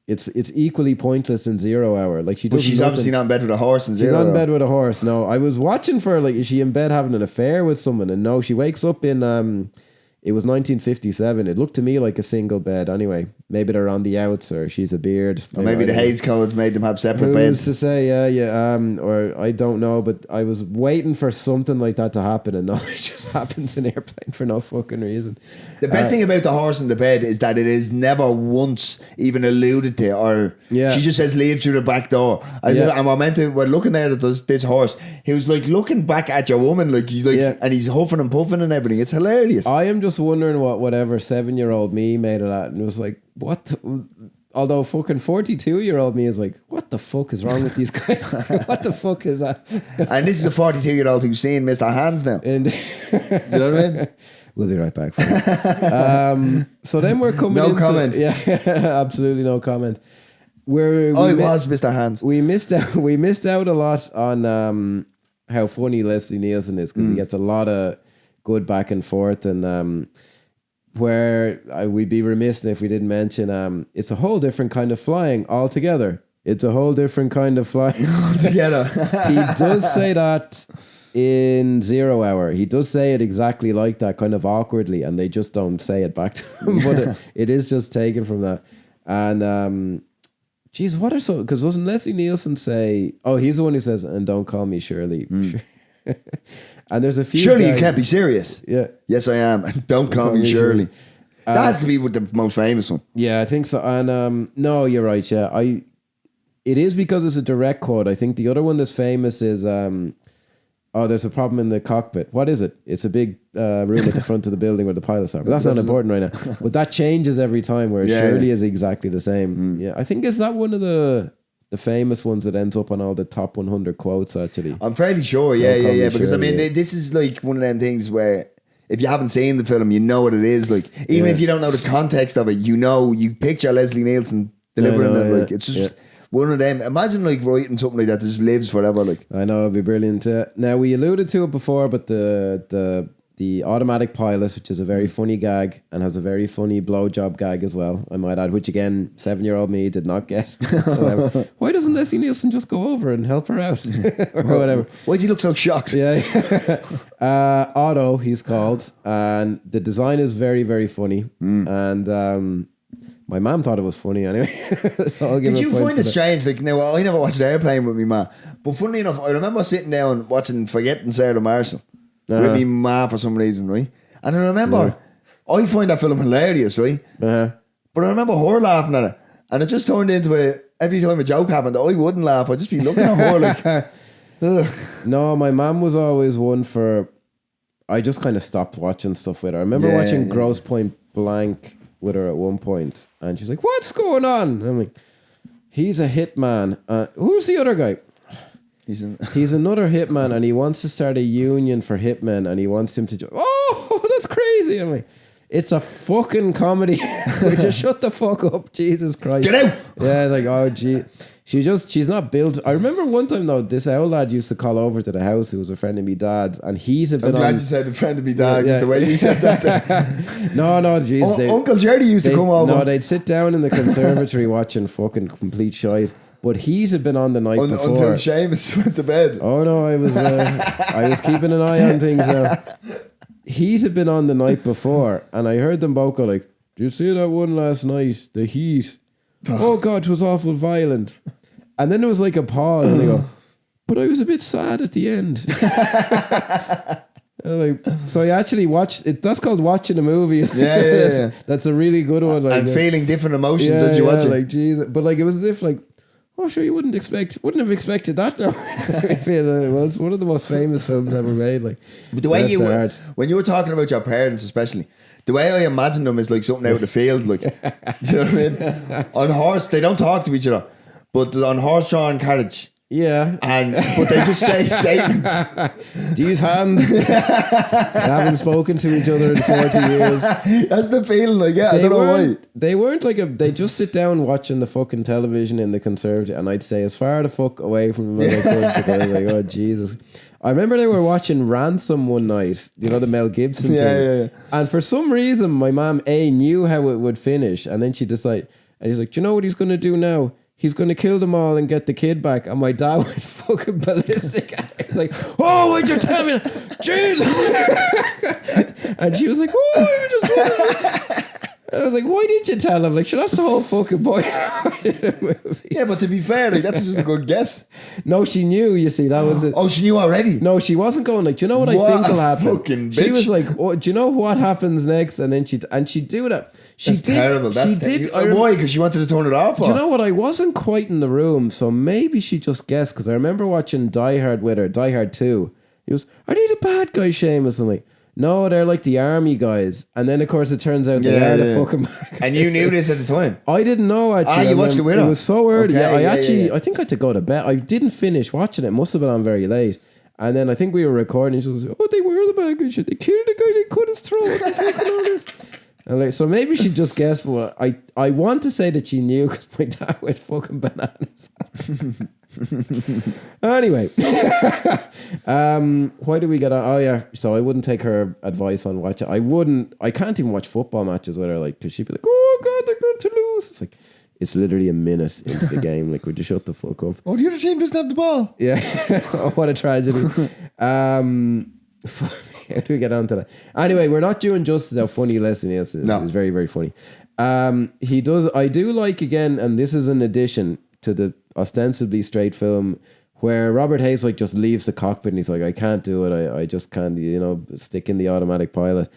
It's equally pointless in 0 Hour. Like but she's obviously not in bed with a horse in 0 Hour. She's not in bed with a horse. No, I was watching for like, is she in bed having an affair with someone? And no, she wakes up in it was 1957. It looked to me like a single bed. Anyway, maybe they're on the outs or she's a beard. Or maybe the Hays Codes made them have separate beds. Who's to say? Yeah. Or I don't know. But I was waiting for something like that to happen, and no, it just happens in Airplane for no fucking reason. The best thing about the horse in the bed is that it is never once even alluded to, or she just says leave through the back door. We're looking there at this horse. He was like looking back at your woman, like he's like, and he's huffing and puffing and everything. It's hilarious. I am just wondering what whatever 7-year-old me made of that, and it was like, what? Although fucking 42-year-old me is like, what the fuck is wrong with these guys? What the fuck is that? And this is a 42-year-old who's seeing Mr. Hands now. And do you know what I mean? We'll be right back. So then we're coming. No comment. Yeah, absolutely no comment. It was Mr. Hands. We missed out a lot on how funny Leslie Nielsen is, because he gets a lot of good back and forth, and where we'd be remiss if we didn't mention it's a whole different kind of flying altogether. It's a whole different kind of flying altogether. He does say that in 0 Hour. He does say it exactly like that, kind of awkwardly, and they just don't say it back to him. But it is just taken from that. And geez, what are so? Because doesn't Leslie Nielsen say? Oh, he's the one who says, "And don't call me Shirley." And there's a few. Surely you can't be serious. Yeah. Yes, I am. Don't call me Shirley. That has to be with the most famous one. Yeah, I think so. And no, you're right. Yeah, it is because it's a direct quote. I think the other one that's famous is there's a problem in the cockpit. What is it? It's a big room at the front of the building where the pilots are. But that's not important right now. But that changes every time, where Shirley is exactly the same. Yeah, I think is that one of the famous ones that ends up on all the top 100 quotes, actually. I'm fairly sure, yeah. Because, I mean, this is like one of them things where if you haven't seen the film, you know what it is. Like, even if you don't know the context of it, you picture Leslie Nielsen delivering it. Like, it's just one of them. Imagine, like, writing something like that just lives forever. Like, I know, it'd be brilliant. Now, we alluded to it before, but the automatic pilot, which is a very funny gag and has a very funny blowjob gag as well, I might add, which again, 7-year-old me did not get. So, why doesn't Leslie Nielsen just go over and help her out? Or whatever. Why does he look so shocked? Yeah. Otto, he's called. And the design is very, very funny. And my mum thought it was funny anyway. So I'll give Did you find it that. strange? Like, now, I never watched Airplane with me ma, but funnily enough, I remember sitting down watching Forgetting Sarah Marshall with me ma for some reason, right? And I remember, I find that film hilarious, right? But I remember her laughing at it, and it just turned into every time a joke happened, I wouldn't laugh. I'd just be looking at her like, ugh. No, my mum was always one for. I just kind of stopped watching stuff with her. I remember watching Grosse Point Blank with her at one point, and she's like, "What's going on?" And I'm like, "He's a hitman. Who's the other guy?" He's another hitman, and he wants to start a union for hitmen, and he wants him to. Oh, that's crazy! I'm like, it's a fucking comedy. Just shut the fuck up, Jesus Christ! Get out! Yeah, like, oh gee, she's not built. I remember one time though, this old lad used to call over to the house, who was a friend of me dad's, and he'd have been. I'm glad you said a friend of me dad. The way you said that. No, geez. Uncle Jerry used to come over. No, they'd sit down in the conservatory watching fucking complete shite. But Heat had been on the night before. Until Seamus went to bed. Oh no, I was keeping an eye on things now. Heat had been on the night before, and I heard them both go like, "Do you see that one last night? The Heat. Oh God, it was awful violent." And then there was like a pause, and they go, "But I was a bit sad at the end." Like, so I actually watched it. That's called watching a movie. Yeah. That's a really good one. Like, and feeling different emotions as you watch it. Like, geez, but like it was as if like, oh sure, you wouldn't have expected that. Now, I feel well, it's one of the most famous films ever made. Like, but the way when you were talking about your parents, especially, the way I imagine them is like something out of the field. Like, do you know what I mean? On horse, they don't talk to each other, but on horse-drawn carriage. Yeah, but they just say statements. These hands haven't spoken to each other in 40 years. That's the feeling. Like, yeah, I don't know why. They weren't like they just sit down watching the fucking television in the conservative, and I'd stay as far the fuck away from them as I could because I was like, oh Jesus. I remember they were watching Ransom one night, you know, the Mel Gibson thing. Yeah. And for some reason, my mom knew how it would finish, and then she decided, and he's like, do you know what he's going to do now? He's going to kill them all and get the kid back. And my dad went fucking ballistic. He's like, oh, why'd you tell me that? Jesus. And she was like, oh, I just wanted. I was like, why didn't you tell him? Like, sure, that's the whole fucking point of the movie. Yeah, but to be fair, like, that's just a good guess. No, she knew, you see, that was it. Oh, she knew already? No, she wasn't going like, do you know what I think will happen? Fucking she bitch. was like, oh, do you know what happens next? And then she'd do that. That's terrible. Why? Because she wanted to turn it off? Do you know what? I wasn't quite in the room, so maybe she just guessed, because I remember watching Die Hard with her, Die Hard 2. He goes, are they the bad guys, Seamus? I'm like, no, they're like the army guys. And then, of course, it turns out they are the fucking bad guys. And you knew this at the time? I didn't know, actually. You watched it with her? It was so early. Okay, I think I had to go to bed. I didn't finish watching it. It must have been on very late. And then I think we were recording. She was like, oh, they were the bad guys. They killed the guy. They cut his throat. And like, so maybe she just guessed, but I want to say that she knew because my dad went fucking bananas. Anyway, why do we get on? Oh yeah, so I wouldn't take her advice on watching. I can't even watch football matches with her, like, because she'd be like, oh God, they're going to lose. It's like, it's literally a minute into the game. Like, would you shut the fuck up? Oh, the other team doesn't have the ball. Yeah. Oh, what a tragedy. How do we get on to that? Anyway, we're not doing justice how funny Leslie Nielsen is. No. It's very, very funny. I do like, again, and this is an addition to the ostensibly straight film, where Robert Hayes like just leaves the cockpit and he's like, I can't do it. I just can't, stick in the automatic pilot.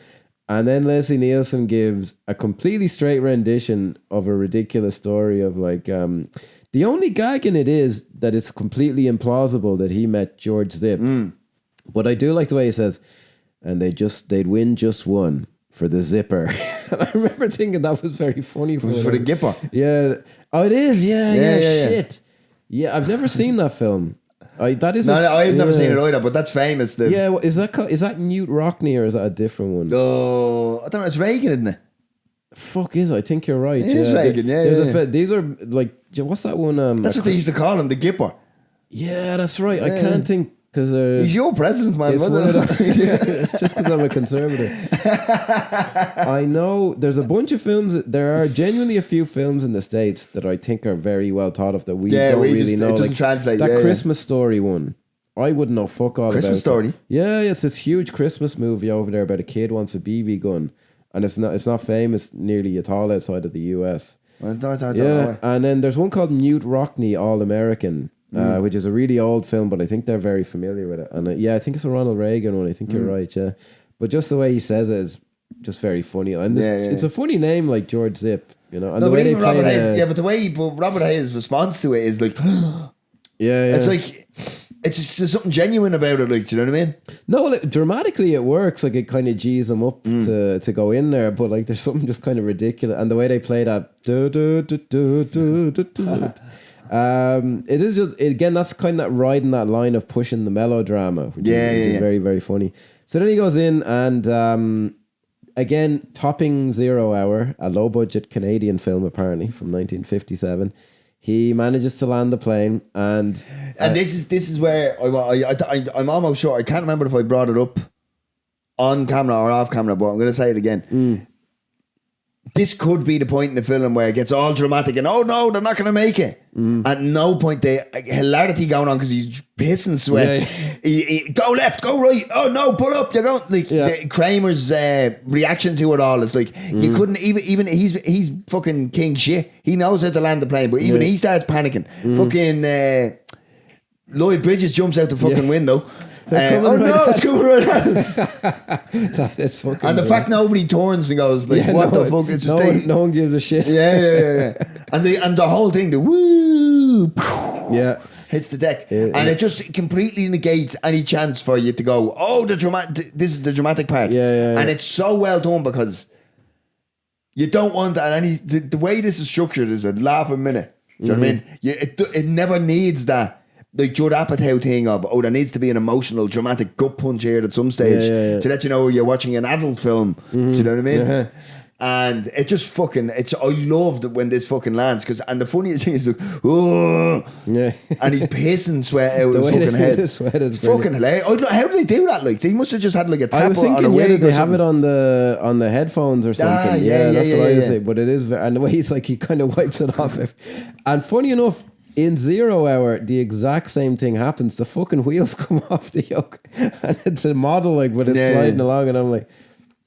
And then Leslie Nielsen gives a completely straight rendition of a ridiculous story of like, the only gag in it is that it's completely implausible that he met George Zipp. But I do like the way he says, and they'd win just one for the zipper. And I remember thinking that was very funny for the Gipper. Yeah. Oh, it is. Yeah. Shit. Yeah, I've never seen that film. I've never seen it either, but that's famous. Yeah, is that Newt Rockney or is that a different one? Oh, I don't know. It's Reagan, isn't it? Fuck is it? I think you're right. It is Reagan. These are like, what's that one? That's what they used to call him, the Gipper. Yeah, that's right. Yeah. I can't think. He's your president, man. It's just because I'm a conservative. I know there's a bunch of films. There are genuinely a few films in the States that I think are very well thought of that we don't really know. It doesn't translate. That Christmas Story one, I wouldn't know fuck all Christmas about. Story? Yeah, it's this huge Christmas movie over there about a kid wants a BB gun, and it's not famous nearly at all outside of the US. I don't know. And then there's one called Newt Rockney, All American. Which is a really old film, but I think they're very familiar with it. And I think it's a Ronald Reagan one. I think you're right, yeah. But just the way he says it is just very funny. And it's a funny name, like George Zipp, And but even Robert Hayes, but the way Robert Hayes' response to it is like, it's like, it's just something genuine about it, like, do you know what I mean? No, like, dramatically it works. Like, it kind of G's him up to go in there, but like, there's something just kind of ridiculous. And the way they play that, it is just, again, that's kind of riding that line of pushing the melodrama, which is very, very funny. So then he goes in and again, topping 0 Hour, a low budget Canadian film apparently from 1957. He manages to land the plane and this is where I'm almost sure, I can't remember if I brought it up on camera or off camera, but I'm going to say it again. this could be the point in the film where it gets all dramatic and oh no, they're not going to make it. At no point the hilarity going on because he's pissing sweat. He go left, go right. Oh no, pull up. You're going like Kramer's reaction to it all is like you couldn't even he's fucking king shit. He knows how to land the plane, but even he starts panicking. Fucking Lloyd Bridges jumps out the fucking window. Oh no, it's coming right at us. That is fucking. And the fact nobody turns and goes like, "What the fuck?" It's just no one gives a shit. Yeah. And the whole thing, the woo, hits the deck, and it just completely negates any chance for you to go, "Oh, the dramatic. This is the dramatic part." And it's so well done because you don't want that. The way this is structured is a laughing minute. Do you know what I mean? It never needs that. Like Judd Apatow thing of there needs to be an emotional, dramatic gut punch here at some stage to let you know you're watching an adult film. Do you know what I mean? And it just fucking I loved when this fucking lands and the funniest thing is like and he's pissing sweat out of his fucking head. It's fucking hilarious. How do they do that? Like they must have just had like a tap I was thinking, on a wig they have it on the headphones or something. That's what I was saying. But it is, and the way he's like he kind of wipes it off. And funny enough, in 0 Hour, the exact same thing happens. The fucking wheels come off the yoke, and it's a model like, but it's sliding along, and I'm like,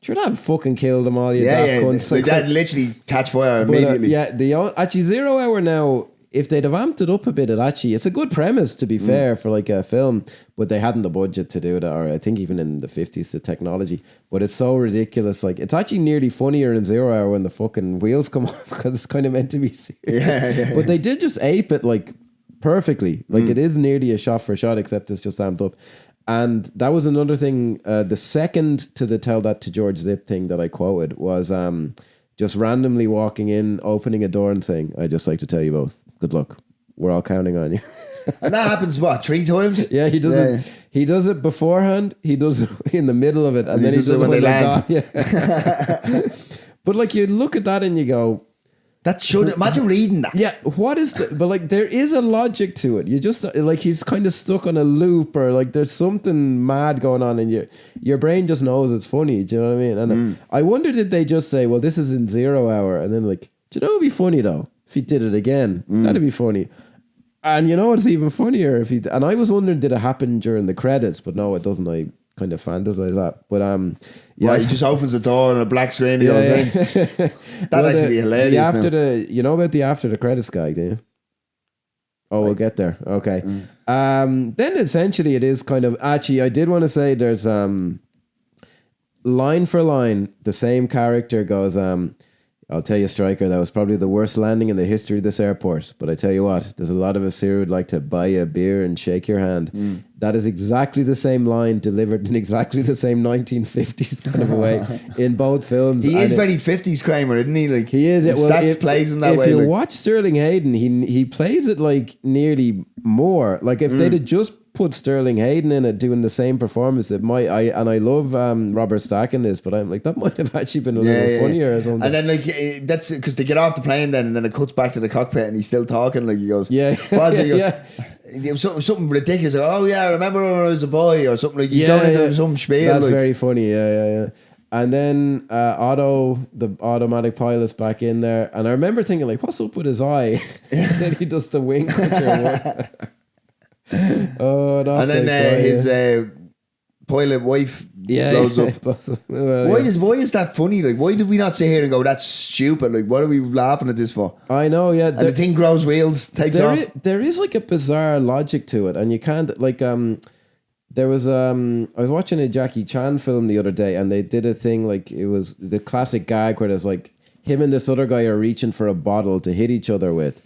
sure, that fucking killed them all, you daft cunts. Like that literally catch fire immediately. Actually 0 Hour now, if they'd have amped it up a bit, it's a good premise to be fair for like a film, but they hadn't the budget to do that, or I think even in the 50s the technology. But it's so ridiculous. Like it's actually nearly funnier in 0 Hour when the fucking wheels come off because it's kind of meant to be serious. But they did just ape it like perfectly. Like it is nearly a shot for shot, except it's just amped up. And that was another thing. The second to the "Tell That to George Zip" thing that I quoted was just randomly walking in, opening a door and saying, "I'd just like to tell you both, good luck. We're all counting on you." And that happens, 3 times? Yeah, he does it. He does it beforehand, he does it in the middle of it, and then he does it when they land. But like you look at that and you go, that should imagine reading that. Yeah, what is the? But like there is a logic to it. You just like he's kind of stuck on a loop, or like there's something mad going on, and your brain just knows it's funny. Do you know what I mean? And I wonder, did they just say, "Well, this is in 0 Hour," and then like, do you know it'd be funny though if he did it again? That'd be funny. And you know what's even funnier if he? And I was wondering, did it happen during the credits? But no, it doesn't. I kind of fantasize that. But he just opens the door and a black screen. That actually hilarious. You know about the after the credits guy, do you? Oh, we'll get there. Okay. Then essentially it is kind of actually. I did want to say there's line for line the same character goes. I'll tell you, Stryker, that was probably the worst landing in the history of this airport. But I tell you what, there's a lot of us here who'd like to buy a beer and shake your hand. That is exactly the same line delivered in exactly the same 1950s kind of a way in both films. He is very 50s Kramer, isn't he? Like he is. Plays him that way. If you watch Sterling Hayden, he plays it like nearly more. Like if they'd have just put Sterling Hayden in it doing the same performance, it might. I love Robert Stack in this, but I'm like that might have actually been a little funnier or something. And then like that's because they get off the plane then, and then it cuts back to the cockpit, and he's still talking. Like he goes, something ridiculous. Like, oh yeah, I remember when I was a boy or something. Like he's going into some spiel. That's very funny. Yeah. And then Otto, the automatic pilot's back in there, and I remember thinking like, what's up with his eye? And then he does the wing. And then his pilot wife blows up. Why is that funny? Like, why did we not sit here and go, that's stupid? Like, what are we laughing at this for? I know, yeah. And the thing grows wheels, takes off. There is like a bizarre logic to it, and you can't like there was I was watching a Jackie Chan film the other day, and they did a thing like it was the classic gag where there's like him and this other guy are reaching for a bottle to hit each other with.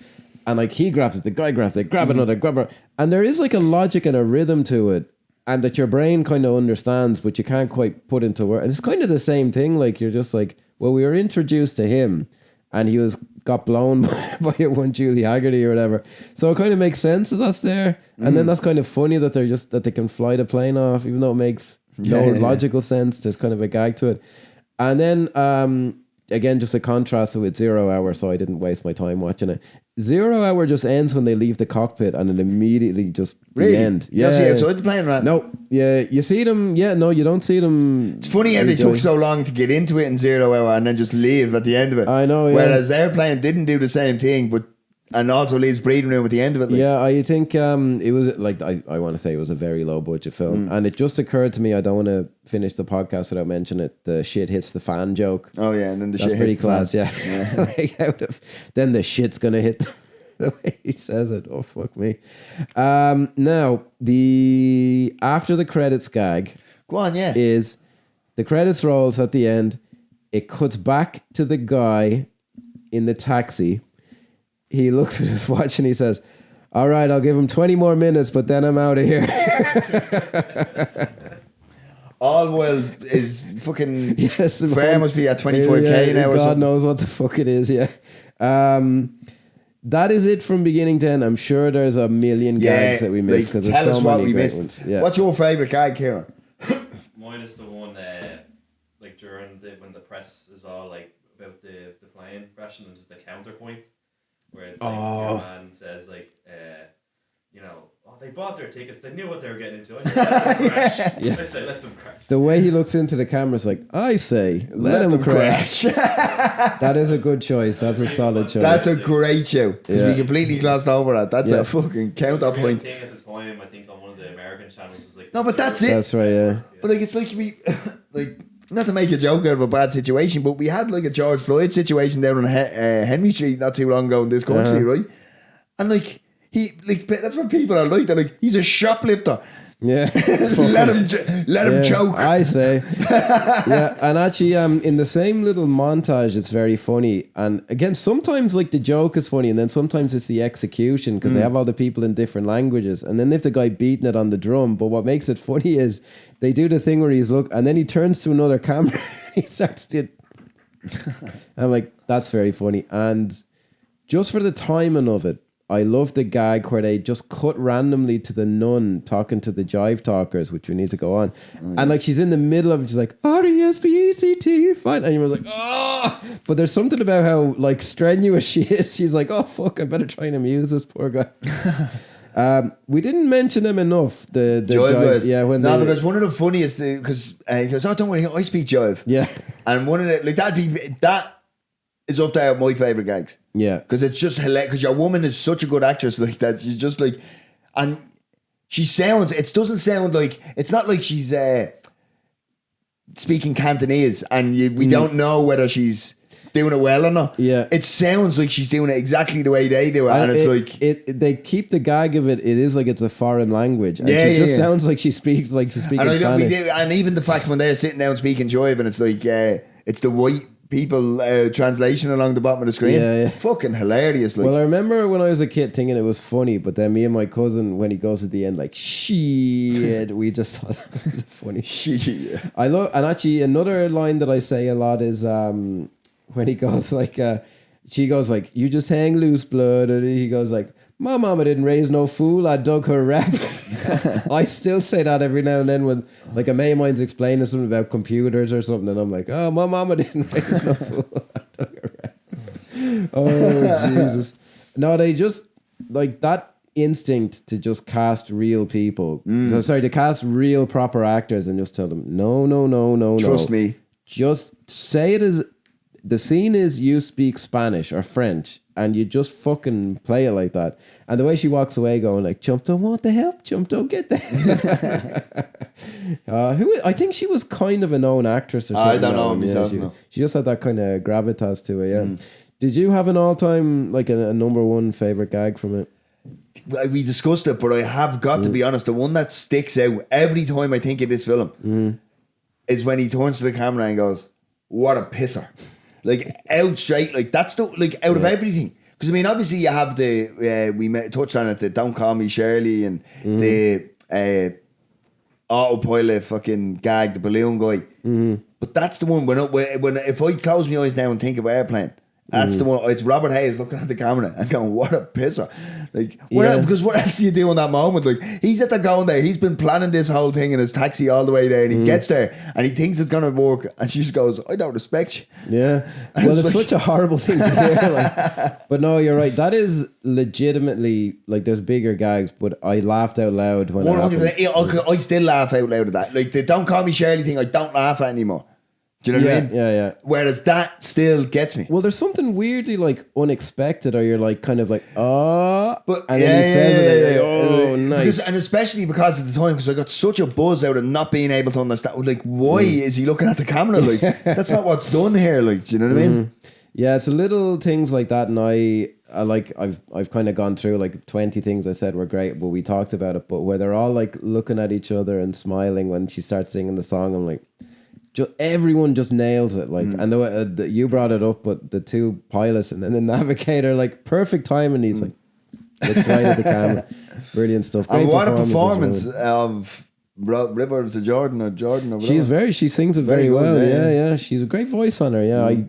And like he grabs it, the guy grabs it, grab another, grab it. And there is like a logic and a rhythm to it, and that your brain kind of understands, but you can't quite put into words. And it's kind of the same thing. Like you're just like, well, we were introduced to him, and he got blown by one Julie Haggerty or whatever. So it kind of makes sense that that's there. And then that's kind of funny that they can fly the plane off, even though it makes no logical sense. There's kind of a gag to it. And then again, just a contrast with 0 Hour, so I didn't waste my time watching it. 0 Hour just ends when they leave the cockpit, and it immediately just Really? the end. You don't see outside the plane, right? No, yeah, you see them. Yeah, no, you don't see them. It's funny how they took so long to get into it in 0 Hour and then just leave at the end of it. I know, yeah. Whereas Airplane didn't do the same thing, but and also leaves breathing room at the end of it. Like. Yeah, I think it was like I want to say it was a very low budget film, and it just occurred to me I don't want to finish the podcast without mentioning it. The shit hits the fan joke. Oh yeah, and then the That's shit pretty hits class. the Yeah, like then the shit's gonna hit. The way he says it, oh fuck me. Now the after the credits gag. Go on, yeah. Is the credits rolls at the end. It cuts back to the guy in the taxi. He looks at his watch and he says, "All right, I'll give him 20 more minutes, but then I'm out of here." All while is fucking Yes, fare must be at 25k now or God something. knows what the fuck it is, yeah. That is it from beginning to end. I'm sure there's a million gags that we missed because tell there's us so what many we great missed. ones. Yeah. What's your favourite gag, Kieran? Mine is the one like during when the press is all like about the plane crashing and just the counterpoint where it's like your man says like you know, oh, they bought their tickets, they knew what they were getting into. I said, let them crash. Yeah. I say let them crash. The way he looks into the camera is like, I say, let him crash. That is a good choice. That's a solid choice. That's a great show. Because Yeah. we completely glossed over that. That's Yeah. a fucking It was a real counterpoint. thing at the time, I think on one of the American channels was like No, but that's it. That's right, yeah. But like it's like we like not to make a joke out of a bad situation, but we had like a George Floyd situation down on Henry Street not too long ago in this country, right? And like he like that's what people are like. They're like, he's a shoplifter. Yeah. let him choke. I say. Yeah, and actually, in the same little montage, it's very funny. And again, sometimes like the joke is funny, and then sometimes it's the execution because they have all the people in different languages, and then if the guy beating it on the drum. But what makes it funny is they do the thing where he's look, and then he turns to another camera, and he starts to. I'm like, that's very funny, and just for the timing of it. I love the gag where they just cut randomly to the nun talking to the jive talkers, which we need to go on. And like she's in the middle of it, she's like, R-E-S-P-E-C-T, fine. And you're like, oh, but there's something about how like strenuous she is. She's like, oh fuck, I better try and amuse this poor guy. We didn't mention him enough. The Jive guys. yeah, when no, because one of the funniest because he goes, oh, don't worry, I speak jive. yeah, And one of the like that is up there with my favourite gags. yeah, Because it's just hilarious. Because your woman is such a good actress like that. She's just like, and she sounds. It doesn't sound like it's not like she's speaking Cantonese, and we don't know whether she's doing it well or not. Yeah. It sounds like she's doing it exactly the way they do it, and it's like they keep the gag of it. It is like it's a foreign language, and she just sounds like she speaks And I know Spanish. and even the fact when they're sitting down speaking jive, and it's like it's the white people translation along the bottom of the screen. Yeah. Fucking hilarious. Like. Well, I remember when I was a kid thinking it was funny, but then me and my cousin, when he goes at the end, like shit, we just thought that was funny. Shit. I love, and actually another line that I say a lot is when he goes like, she goes like, "You just hang loose, blood," and he goes like, "My mama didn't raise no fool, I dug her rap." I still say that every now and then when like a mate of mine's explaining something about computers or something, and I'm like, "Oh, my mama didn't raise no fool, I dug her rap." Oh Jesus! No, they just like that instinct to just cast real people. So, sorry, to cast real proper actors and just tell them, no. Trust me. Just say it as the scene is you speak Spanish or French and you just fucking play it like that. And the way she walks away going like, Chump don't want the help, Chump don't get the help. I think she was kind of a known actress or something. I don't know myself. Yeah, No. she just had that kind of gravitas to it, yeah. Did you have an all-time, like a number one favourite gag from it? We discussed it, but I have got to be honest. The one that sticks out every time I think of this film is when he turns to the camera and goes, "What a pisser!" Like out straight, like that's the like out of everything. Because I mean, obviously you have the touched on it, the "Don't Call Me Shirley" and the autopilot fucking gag, the balloon guy. But that's the one when if I close my eyes now and think of Airplane, That's the one. It's Robert Hayes looking at the camera and going, "What a pisser!" Like, Yeah. because what else do you do in that moment? Like, he's at the going there. He's been planning this whole thing in his taxi all the way there, and he gets there and he thinks it's gonna work, and she just goes, "I don't respect you." Yeah. And Well, it's it's like- such a horrible thing to hear. Like, but no, you're right. That is legitimately like there's bigger gags, but I laughed out loud when it 100%. happened. I still laugh out loud at that. Like the "Don't Call Me Shirley" thing, I don't laugh at anymore. Do you know what I mean? Yeah. Whereas that still gets me. Well, there's something weirdly like unexpected, or you're like kind of like, oh, But and then he says it, and you're like, oh, nice. Because, and especially because at the time, because I got such a buzz out of not being able to understand. Like, why is he looking at the camera? Like, that's not what's done here. Like, do you know what I mean? Yeah, it's little things like that, and I like I've kind of gone through like 20 things I said were great, but we talked about it, but where they're all like looking at each other and smiling when she starts singing the song, I'm like, everyone just nails it. Like, and you brought it up, but the two pilots and then the navigator, like perfect time, and he's like, looks right at the camera, brilliant stuff. Great And what a performances, performance really. of River to Jordan or whatever. She sings it Very very, good, well. yeah. Yeah. She's a great voice on her. Yeah,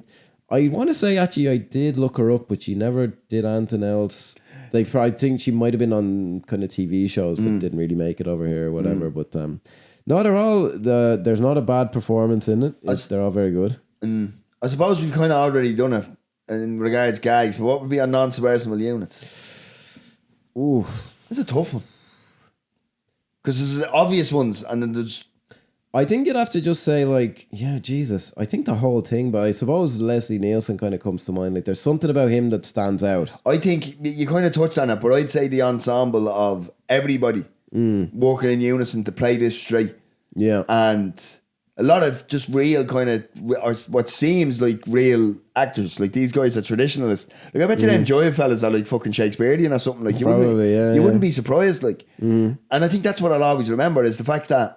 I want to say actually I did look her up, but she never did anything else. Like I think she might have been on kind of TV shows that didn't really make it over here or whatever. But no, they're all there's not a bad performance in it. They're all very good. I suppose we've kind of already done it in regards to gags. But what would be our non-subversible units? Ooh, It's a tough one. Because there's obvious ones, and then there's... I think you'd have to just say like, yeah, Jesus. I think the whole thing, but I suppose Leslie Nielsen kind of comes to mind. Like, there's something about him that stands out. I think you kind of touched on it, but I'd say the ensemble of everybody working in unison to play this straight. Yeah. And a lot of just real kind of, or what seems like real actors. Like, these guys are traditionalists. Like, I bet you them Joy fellas are like fucking Shakespearean or something. Like, you Probably, wouldn't be surprised. Like, and I think that's what I'll always remember is the fact that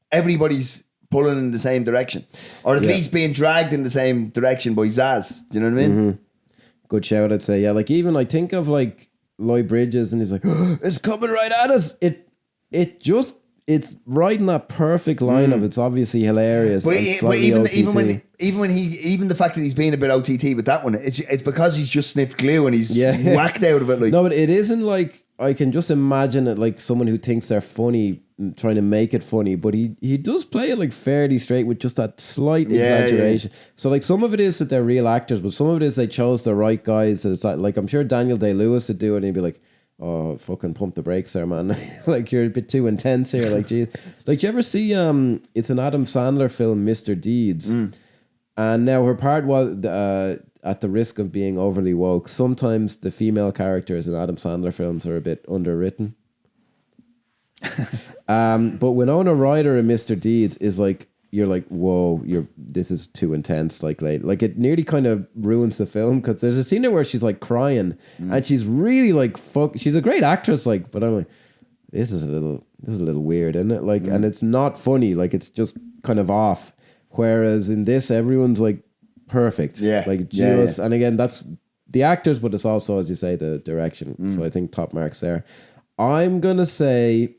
everybody's pulling in the same direction, or at least being dragged in the same direction by Zaz. Do you know what I mean? Good shout, I'd say. Yeah, like even I think of like Lloyd Bridges, and he's like, "It's coming right at us." It's right in that perfect line of it's obviously hilarious. But, and but slightly OTT. even the fact that he's being a bit OTT with that one, it's because he's just sniffed glue and he's whacked out of it. Like, No, but it isn't like, I can just imagine it like someone who thinks they're funny trying to make it funny, but he does play it like fairly straight with just that slight exaggeration. So like some of it is that they're real actors, but some of it is they chose the right guys. So it's like I'm sure Daniel Day-Lewis would do it and he'd be like, "Oh, fucking pump the brakes there, man. Like, you're a bit too intense here." Like, geez. Like, do you ever see it's an Adam Sandler film, Mr. Deeds, and now her part was at the risk of being overly woke, sometimes the female characters in Adam Sandler films are a bit underwritten. But Winona Ryder in Mr. Deeds is like, you're like, whoa, this is too intense. Like it nearly kind of ruins the film, because there's a scene there where she's like crying and she's really like she's a great actress, like, but I'm like, this is a little weird, isn't it? Like, and it's not funny, like it's just kind of off. Whereas in this, everyone's like perfect. Yeah. Like just and again, that's the actors, but it's also, as you say, the direction. So I think top marks there. I'm gonna say,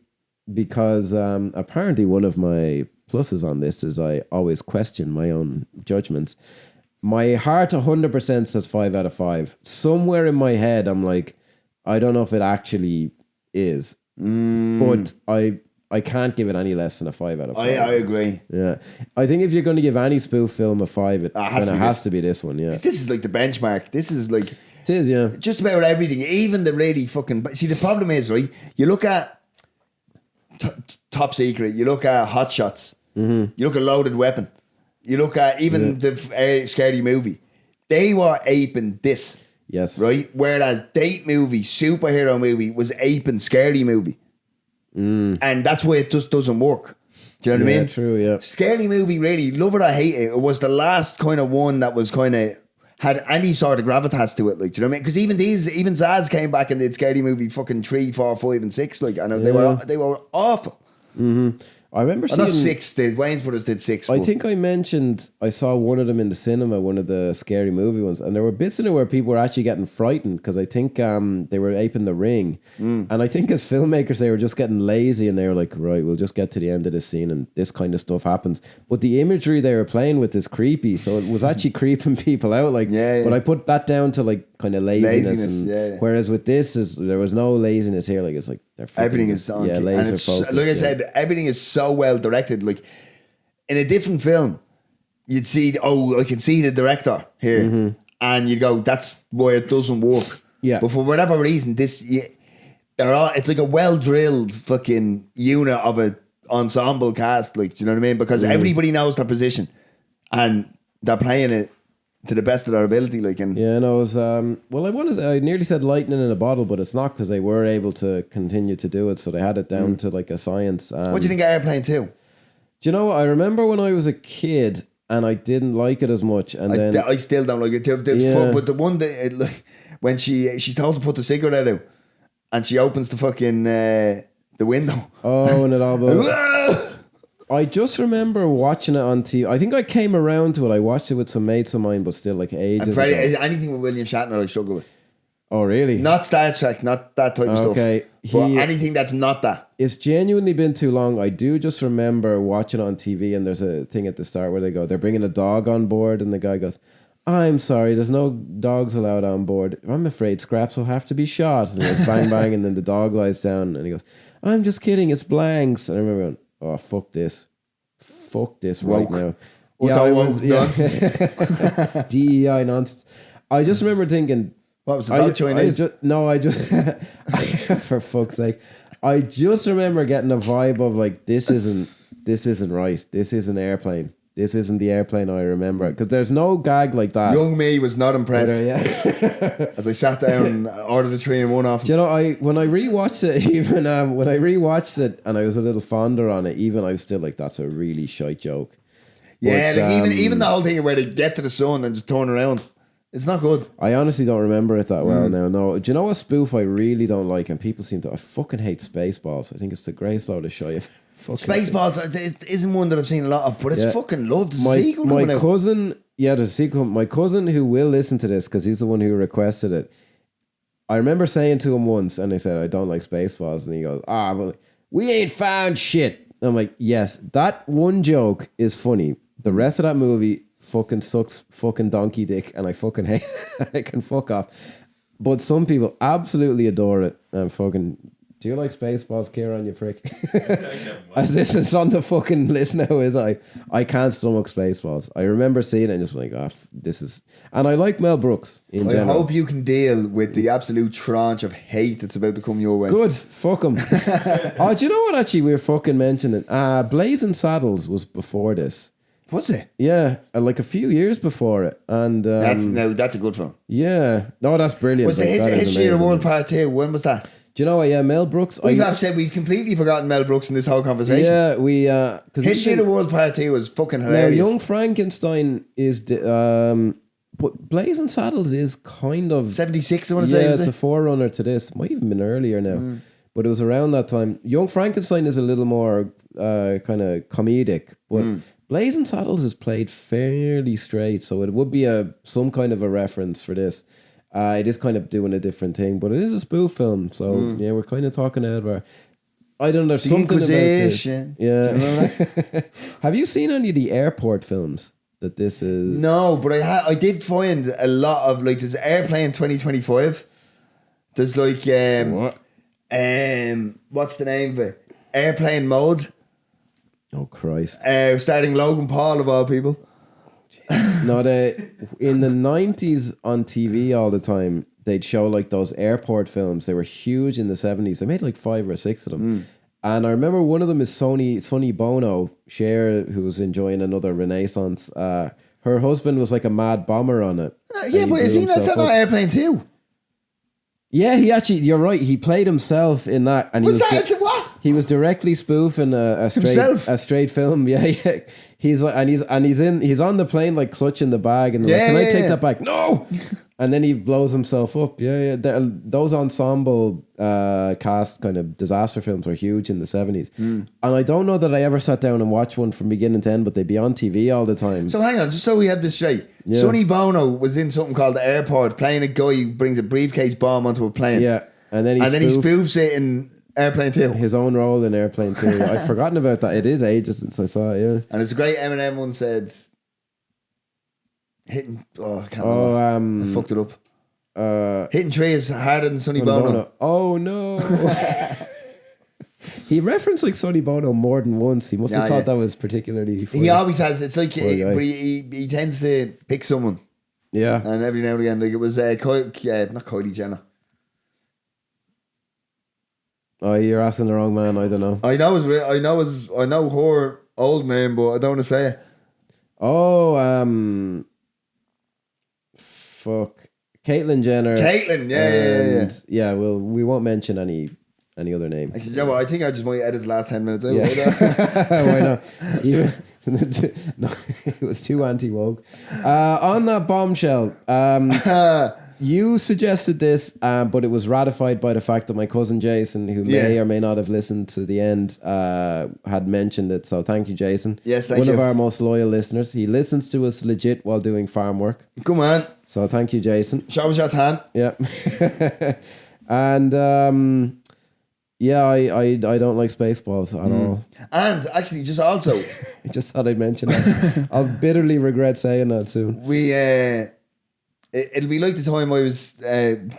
because apparently one of my pluses on this is I always question my own judgments. My heart 100% says 5 out of 5. Somewhere in my head, I'm like, I don't know if it actually is, but I can't give it any less than a 5 out of 5. I agree. Yeah, I think if you're going to give any spoof film a 5, it has to be this one. Yeah, This is like the benchmark. This is like, it is. Yeah, just about everything, even the really fucking... See, the problem is, right, you look at Top Secret, you look at Hot Shots, you look at Loaded Weapon, you look at even the Scary Movie. They were aping this. Yes. Right? Whereas Date Movie, superhero movie, was aping Scary Movie. And that's why it just doesn't work. Do you know what I mean? True, yeah. Scary Movie, really, love it or hate it, it was the last kind of one that was kind of had any sort of gravitas to it, like, do you know what I mean? Because even Zaz came back and did Scary Movie fucking 3, 4, 5, and 6, like, I know they were awful. I remember Or seeing... not 6, the Wayans Brothers did 6. I but- think I mentioned I saw one of them in the cinema, one of the scary movie ones, and there were bits in it where people were actually getting frightened because I think they were aping The Ring, and I think as filmmakers they were just getting lazy and they were like, right, we'll just get to the end of this scene and this kind of stuff happens. But the imagery they were playing with is creepy, so it was actually creeping people out. Like, Yeah. But I put that down to like kind of laziness. Yeah. Whereas with this, there was no laziness here. Like it's like they're fucking Everything is just, on key. laser And it's, focused. like I said, everything is so well directed. Like in a different film, you'd see, I can see the director here, and you go, that's why it doesn't work. Yeah. But for whatever reason, it's like a well drilled fucking unit of a ensemble cast. Like, do you know what I mean? Because everybody knows their position, and they're playing it to the best of their ability. Like, and Yeah, no, it was, I nearly said lightning in a bottle, but it's not because they were able to continue to do it. So they had it down to like a science. what do you think of Airplane 2? Do you know what? I remember when I was a kid and I didn't like it as much. And then I still don't like it. But the one that, like, when she's told to put the cigarette out, and she opens the fucking the window. Oh, and it all blows. I just remember watching it on TV. I think I came around to it. I watched it with some mates of mine, but still like ages And Freddie, ago. anything with William Shatner I struggle with. Oh, really? Not Star Trek, not that type of Okay, stuff. But anything that's not that. It's genuinely been too long. I do just remember watching it on TV, and there's a thing at the start where they're bringing a dog on board, and the guy goes, I'm sorry, there's no dogs allowed on board. I'm afraid Scraps will have to be shot. And he goes, bang, bang, and then the dog lies down, and he goes, I'm just kidding, it's blanks. And I remember going, oh, fuck this right Woke. now. What Yeah, the I woke was, yeah. nonsense? DEI nonsense. I just remember thinking, What was the dog Chinese? for fuck's sake, I just remember getting a vibe of like, this isn't right. This isn't Airplane. This isn't the Airplane I remember. Because there's no gag like that. Young me was not impressed Yeah. as I sat down and ordered a 3-in-1 off Do him. you know, when I rewatched it, even when I rewatched it and I was a little fonder on it, even I was still like, that's a really shite joke. Yeah, But, like even the whole thing where they get to the sun and just turn around. It's not good. I honestly don't remember it that well now. No, do you know what spoof I really don't like? And people seem to. I fucking hate Spaceballs. I think it's the greatest load of shit. Spaceballs it isn't one that I've seen a lot of, but it's fucking loved. There's a My sequel coming out. cousin, there's a sequel. My cousin who will listen to this because he's the one who requested it. I remember saying to him once, and I said I don't like Spaceballs, and he goes, well, we ain't found shit. I'm like, yes, that one joke is funny. The rest of that movie fucking sucks fucking donkey dick, and I fucking hate it. I can fuck off. But some people absolutely adore it. And fucking, do you like Spaceballs, Kieran, you prick? As this is on the fucking list now, is I can't stomach Spaceballs. I remember seeing it and just like, this is... And I like Mel Brooks in I general. hope you can deal with the absolute tranche of hate that's about to come your way. Good, fuck him. Oh, do you know what actually we were fucking mentioning? Blazing Saddles was before this. What's it? Yeah, like a few years before it. And That's a good film. yeah. No, that's brilliant. Was the Like, that is History of the amazing. World Part 2? When was that? Do you know what? Yeah, Mel Brooks. We've completely forgotten Mel Brooks in this whole conversation. Yeah, we... Cause History of the World Part 2 was fucking now, hilarious. Young Frankenstein is... but Blazing Saddles is kind of... 76, I want to say. Yeah, Was it's it? a forerunner to this. Might even been earlier now. But it was around that time. Young Frankenstein is a little more kind of comedic. But Blazing Saddles is played fairly straight. So it would be some kind of a reference for this. It is kind of doing a different thing. But it is a spoof film. So yeah, we're kind of talking out of our... I don't know, there's The something Inquisition. about this. Do you know Have you seen any of the airport films that this is... No, but I did find a lot of, like, there's Airplane 2025. There's like What? What's the name of it? Airplane Mode. Oh, Christ. Starting Logan Paul of all people. No, in the 90s on TV all the time, they'd show like those airport films. They were huge in the 70s. They made like 5 or 6 of them. And I remember one of them is Sonny Bono, Cher, who was enjoying another renaissance. Her husband was like a mad bomber on it. Yeah, And but he is blew he not himself not up. Airplane 2? Yeah, he actually, you're right. He played himself in that. And Was he was that what? He was directly spoofing Himself? a straight film. Yeah, yeah. He's like, he's on the plane like clutching the bag and like, Yeah, can I yeah, take yeah. that back? No. And then he blows himself up. Yeah, yeah. Those ensemble cast kind of disaster films were huge in the 70s. And I don't know that I ever sat down and watched one from beginning to end, but they'd be on TV all the time. So hang on, just so we have this straight. Yeah. Sonny Bono was in something called The Airport, playing a guy who brings a briefcase bomb onto a plane. Yeah. And then he spoofs it in Airplane 2. his own role in Airplane 2. I'd forgotten about that. It is ages since I saw it, yeah. And it's a great Eminem one said, hitting, I can't remember. I fucked it up. Hitting tree is harder than Sonny Bono. Oh no. He referenced like Sonny Bono more than once. He must have thought that was particularly funny. He always has. It's like, Poor but guy. he tends to pick someone. Yeah. And every now and again, like it was not Kylie Jenner. Oh, you're asking the wrong man. I don't know. I know her old name, but I don't want to say it. Oh, fuck. Caitlyn Jenner. Caitlyn, yeah. Yeah, well, we won't mention any other name. Actually, you know what? I think I just might edit the last 10 minutes out. Yeah. Why not? Even, no, it was too anti-woke. On that bombshell, you suggested this, but it was ratified by the fact that my cousin Jason, who may or may not have listened to the end, had mentioned it. So thank you, Jason. Yes, thank One you. of our most loyal listeners. He listens to us legit while doing farm work. Come on. So thank you, Jason. Show us your hand. Yeah. And yeah, I don't like Spaceballs at all. And actually, just also, I just thought I'd mention that. I'll bitterly regret saying that soon. we it'll be like the time I was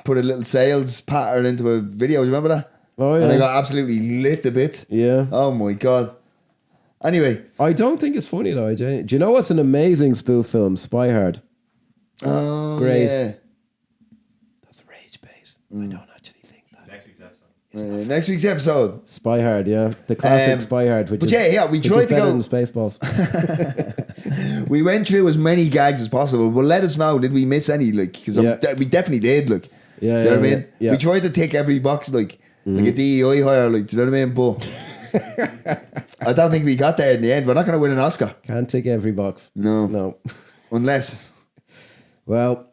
put a little sales pattern into a video. Do you remember that? Oh yeah. And I got absolutely lit a bit. Yeah. Oh my god. Anyway. I don't think it's funny though, AJ. Do you know what's an amazing spoof film? Spy Hard. Oh, Great. yeah. That's rage bait. I don't actually think that. Next week's episode. Next week's episode. Spy Hard, yeah. The classic Spy Hard, which but is, we which tried is to better go. than Spaceballs. We went through as many gags as possible. But let us know, did we miss any? Like, because we definitely did. Like, Yeah, do you know what I mean? yeah. We tried to tick every box, like a DEI hire. Like, do you know what I mean? But I don't think we got there in the end. We're not going to win an Oscar. Can't tick every box. No, unless. Well,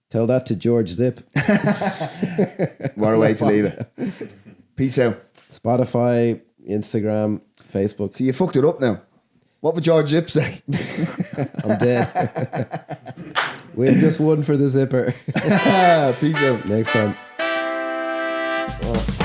tell that to George Zip. What a way to leave it. Peace out. Spotify, Instagram, Facebook. See, you fucked it up now. What would George Zip say? I'm dead. We'll just one for the zipper. Peace out. Next time. Oh.